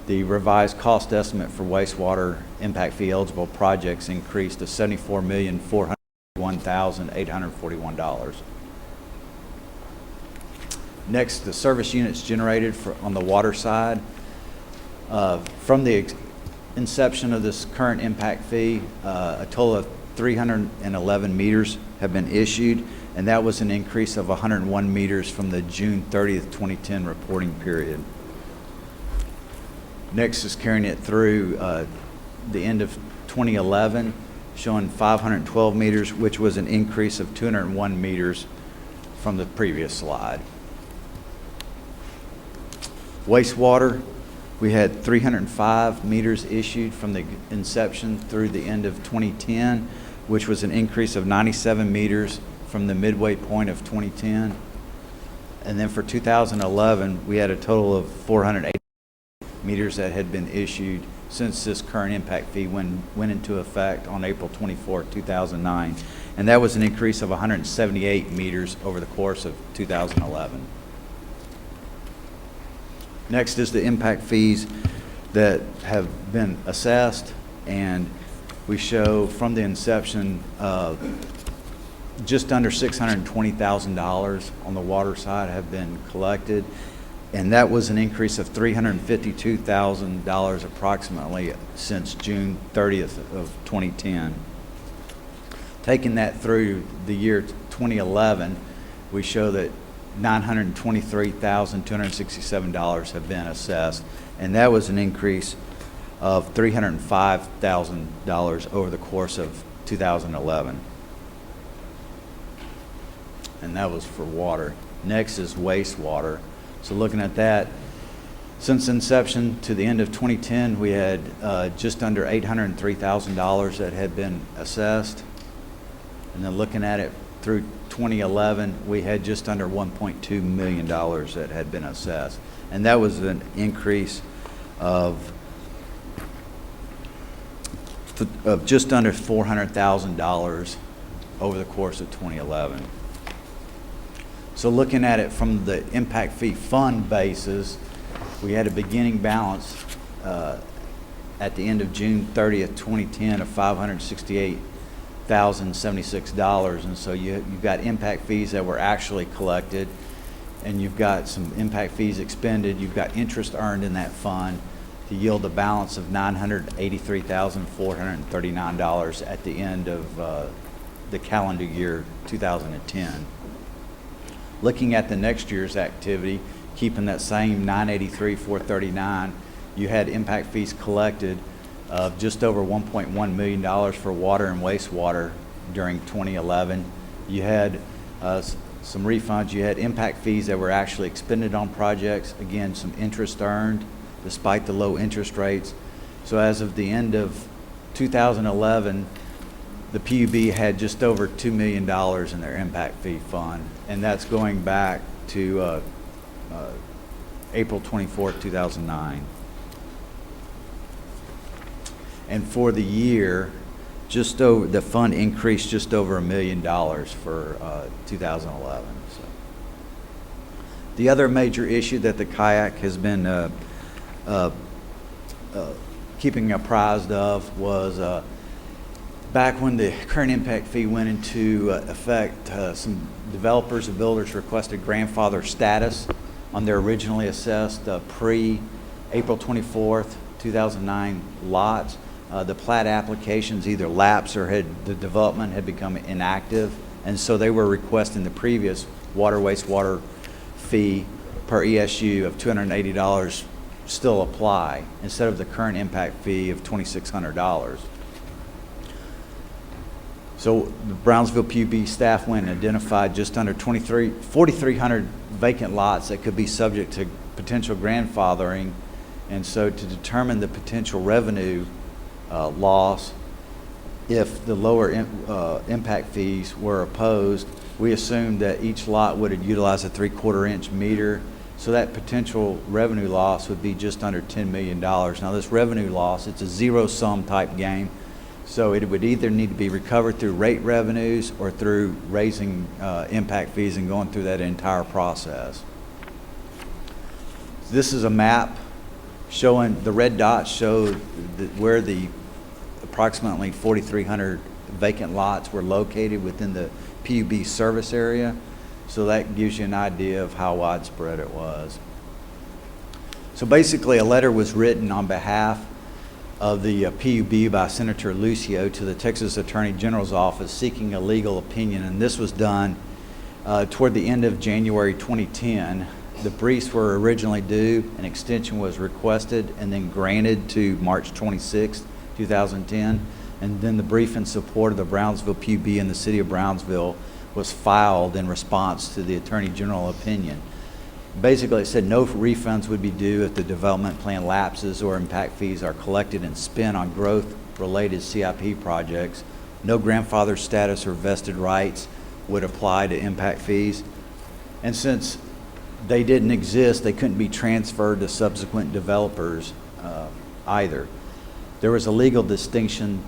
the revised cost estimate for wastewater impact fee eligible projects increased to $74,401,841. Next, the service units generated on the water side. From the inception of this current impact fee, a total of 311 meters have been issued, and that was an increase of 101 meters from the June 30th, 2010 reporting period. Next is carrying it through the end of 2011, showing 512 meters, which was an increase of 201 meters from the previous slide. Wastewater, we had 305 meters issued from the inception through the end of 2010, which was an increase of 97 meters from the midway point of 2010. And then for 2011, we had a total of 480 meters that had been issued since this current impact fee went into effect on April 24, 2009. And that was an increase of 178 meters over the course of 2011. Next is the impact fees that have been assessed, and we show from the inception just under $620,000 on the water side have been collected, and that was an increase of $352,000 approximately since June 30th of 2010. Taking that through the year 2011, we show that $923,267 have been assessed, and that was an increase of $305,000 over the course of 2011. And that was for water. Next is wastewater. So looking at that, since inception to the end of 2010, we had just under $803,000 that had been assessed. And then looking at it through 2011, we had just under $1.2 million that had been assessed. And that was an increase of just under $400,000 over the course of 2011. So looking at it from the impact fee fund basis, We had a beginning balance at the end of June 30th, 2010 of $568,076. And so you've got impact fees that were actually collected, and you've got some impact fees expended. You've got interest earned in that fund to yield a balance of $983,439 at the end of the calendar year 2010. Looking at the next year's activity, keeping that same $983,439, you had impact fees collected of just over $1.1 million for water and wastewater during 2011. You had some refunds. You had impact fees that were actually expended on projects. Again, some interest earned despite the low interest rates. So as of the end of 2011, the PUB had just over $2 million in their impact fee fund, and that's going back to April 24th, 2009. And for the year, the fund increased just over $1 million for 2011. So. The other major issue that the kayak has been keeping apprised of was back when the current impact fee went into effect, some developers and builders requested grandfather status on their originally assessed pre-April 24th, 2009 lots. The plat applications either lapsed or the development had become inactive, and so they were requesting the previous water wastewater fee per ESU of $280 still apply instead of the current impact fee of $2,600. So the Brownsville PUB staff went and identified just under 4,300 vacant lots that could be subject to potential grandfathering, and so to determine the potential revenue loss if the lower impact fees were opposed, we assumed that each lot would utilize a 3/4 inch meter, so that potential revenue loss would be just under $10 million. Now this revenue loss, it's a zero-sum type game, so it would either need to be recovered through rate revenues or through raising impact fees and going through that entire process. This is a map showing, the red dots show where the approximately 4,300 vacant lots were located within the PUB service area. So that gives you an idea of how widespread it was. So basically a letter was written on behalf of the PUB by Senator Lucio to the Texas Attorney General's office seeking a legal opinion, and this was done toward the end of January 2010. The briefs were originally due, an extension was requested and then granted to March 26, 2010, and then the brief in support of the Brownsville PUB in the city of Brownsville was filed in response to the Attorney General opinion. Basically, it said no refunds would be due if the development plan lapses or impact fees are collected and spent on growth-related CIP projects. No grandfather status or vested rights would apply to impact fees. And since they didn't exist, they couldn't be transferred to subsequent developers either. There was a legal distinction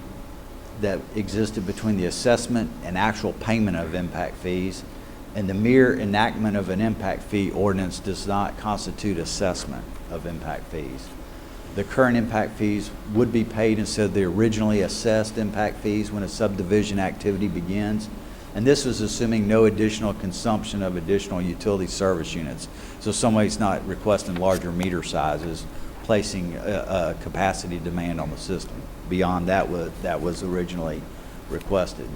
that existed between the assessment and actual payment of impact fees, and the mere enactment of an impact fee ordinance does not constitute assessment of impact fees. The current impact fees would be paid instead of the originally assessed impact fees when a subdivision activity begins, and this was assuming no additional consumption of additional utility service units. So somebody's not requesting larger meter sizes, placing a capacity demand on the system beyond that was originally requested.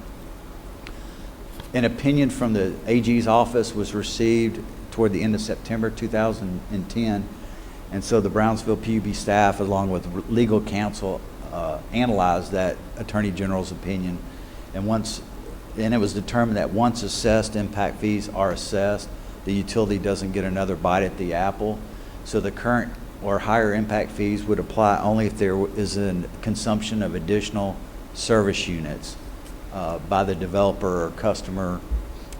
An opinion from the AG's office was received toward the end of September 2010, and so the Brownsville PUB staff, along with legal counsel, analyzed that Attorney General's opinion, and it was determined that once assessed impact fees are assessed, the utility doesn't get another bite at the apple. So the current or higher impact fees would apply only if there is a consumption of additional service units by the developer or customer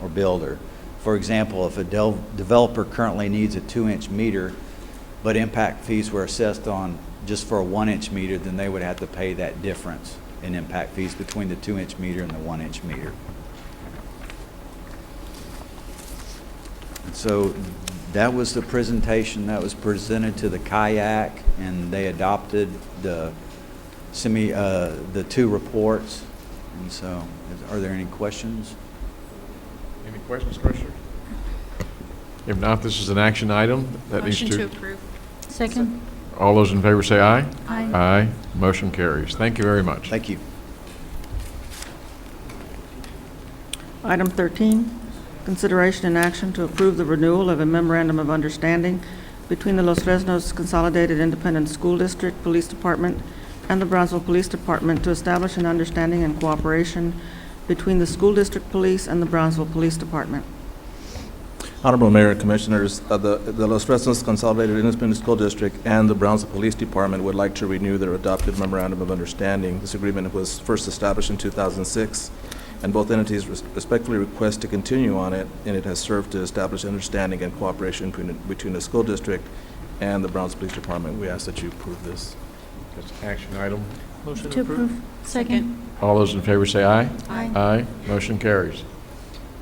or builder. For example, if a developer currently needs a 2-inch meter, but impact fees were assessed on just for a 1-inch meter, then they would have to pay that difference in impact fees between the 2-inch meter and the 1-inch meter. And so That was the presentation that was presented to the kayak, and they adopted the the two reports. And so, are there any questions? Any questions, Commissioner? If not, this is an action item that needs Motion to to... approve. Second. All those in favor say aye. Aye. Aye. Motion carries. Thank you very much. Thank you. Item 13, consideration and action to approve the renewal of a memorandum of understanding between the Los Fresnos Consolidated Independent School District Police Department and the Brownsville Police Department to establish an understanding and cooperation between the school district police and the Brownsville Police Department. Honorable Mayor and Commissioners, the Los Fresnos Consolidated Independent School District and the Brownsville Police Department would like to renew their adopted memorandum of understanding. This agreement was first established in 2006, and both entities respectfully request to continue on it, and it has served to establish understanding and cooperation between the school district and the Brownsville Police Department. We ask that you approve this. It's an action item. Motion To approve. Second. All those in favor say aye. Aye. Aye. Motion carries.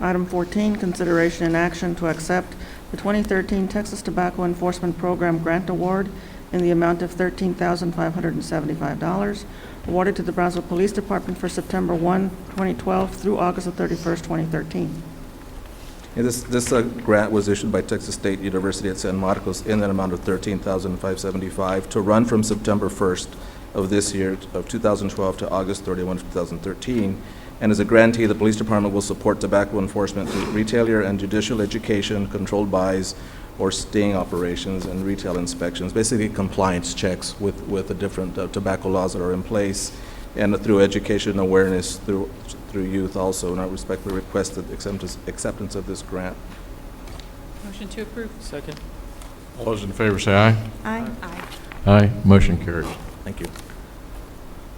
Item 14, consideration and action to accept the 2013 Texas Tobacco Enforcement Program Grant Award in the amount of $13,575, awarded to the Brownsville Police Department for September 1, 2012 through August 31st, 2013. And this grant was issued by Texas State University at San Marcos in an amount of $13,575 to run from September 1st of this year, of 2012, to August 31, 2013. And as a grantee, the police department will support tobacco enforcement through retailer and judicial education, controlled buys, or sting operations and retail inspections, basically compliance checks with the different tobacco laws that are in place, and through education and awareness through youth also. And I respectfully request the acceptance of this grant. Motion to approve. Second. All those in favor say aye. Aye. Aye. Aye. Motion carries. Thank you.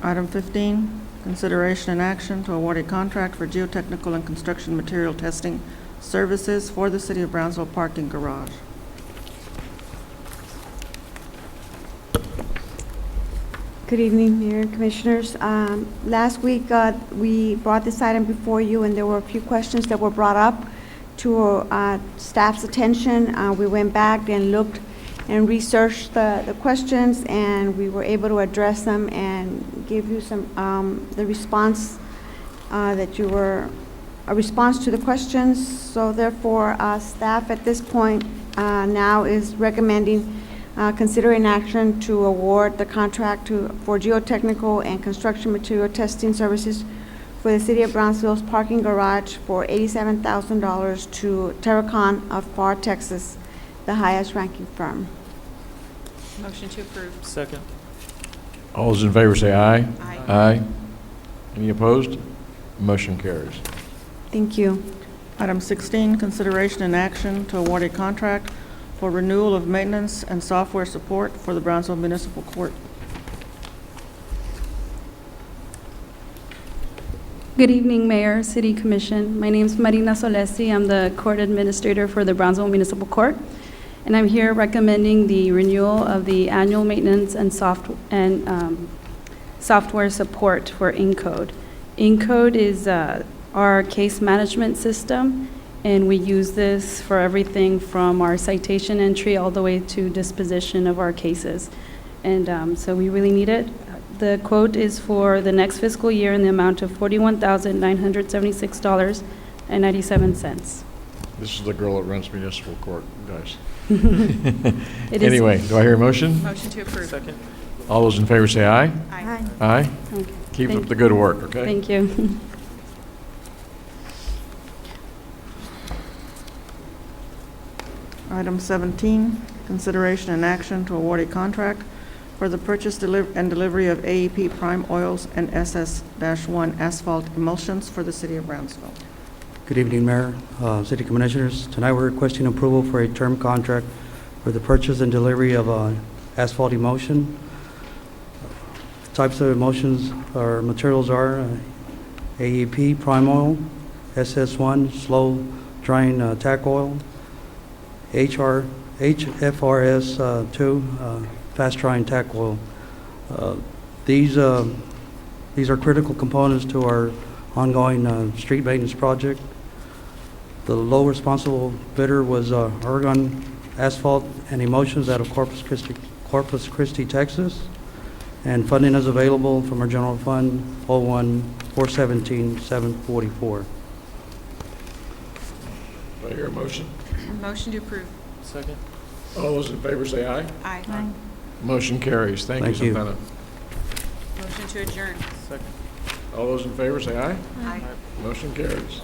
Item 15, consideration and action to award a contract for geotechnical and construction material testing services for the City of Brownsville parking garage. Good evening, Mayor and Commissioners. Last week, we brought this item before you, and there were a few questions that were brought up to staff's attention. We went back and looked and researched the questions, and we were able to address them and give you some the response that you were a response to the questions. So therefore, staff at this point now is recommending considering action to award the contract for geotechnical and construction material testing services for the City of Brownsville's parking garage for $87,000 to Terracon of Pharr, Texas, the highest ranking firm. Motion to approve. Second. All those in favor say aye. Aye. Aye. Any opposed? Motion carries. Thank you. Item 16, consideration and action to award a contract for renewal of maintenance and software support for the Brownsville Municipal Court. Good evening, Mayor, City Commission. My name is Marina Solesi. I'm the Court Administrator for the Brownsville Municipal Court, and I'm here recommending the renewal of the annual maintenance and software support for Encode. Encode is our case management system, and we use this for everything from our citation entry all the way to disposition of our cases. And so we really need it. The quote is for the next fiscal year in the amount of $41,976.97. This is the girl that runs municipal court, guys. It is- Anyway, do I hear a motion? Motion to approve. Second. All those in favor say aye. Aye. Aye. Okay. Keep Thank- up the good work, okay? Thank you. Item 17, consideration and action to award a contract for the purchase and delivery of AEP prime oils and SS-1 asphalt emulsions for the City of Brownsville. Good evening, Mayor, City Commissioners. Tonight we're requesting approval for a term contract for the purchase and delivery of asphalt emulsion. Types of emulsions or materials are AEP prime oil, SS1 slow drying tack oil, HFRS 2 fast drying tack oil. These are critical components to our ongoing street maintenance project. The low responsible bidder was Oregon Asphalt and Emulsions out of Corpus Christi, Texas. And funding is available from our general fund, 01-417-744. Do I hear a motion? Motion to approve. Second. All those in favor say aye. Aye. Motion carries. Thank Thank you, you. Santana. Motion to adjourn. Second. All those in favor say aye. Aye. Motion carries.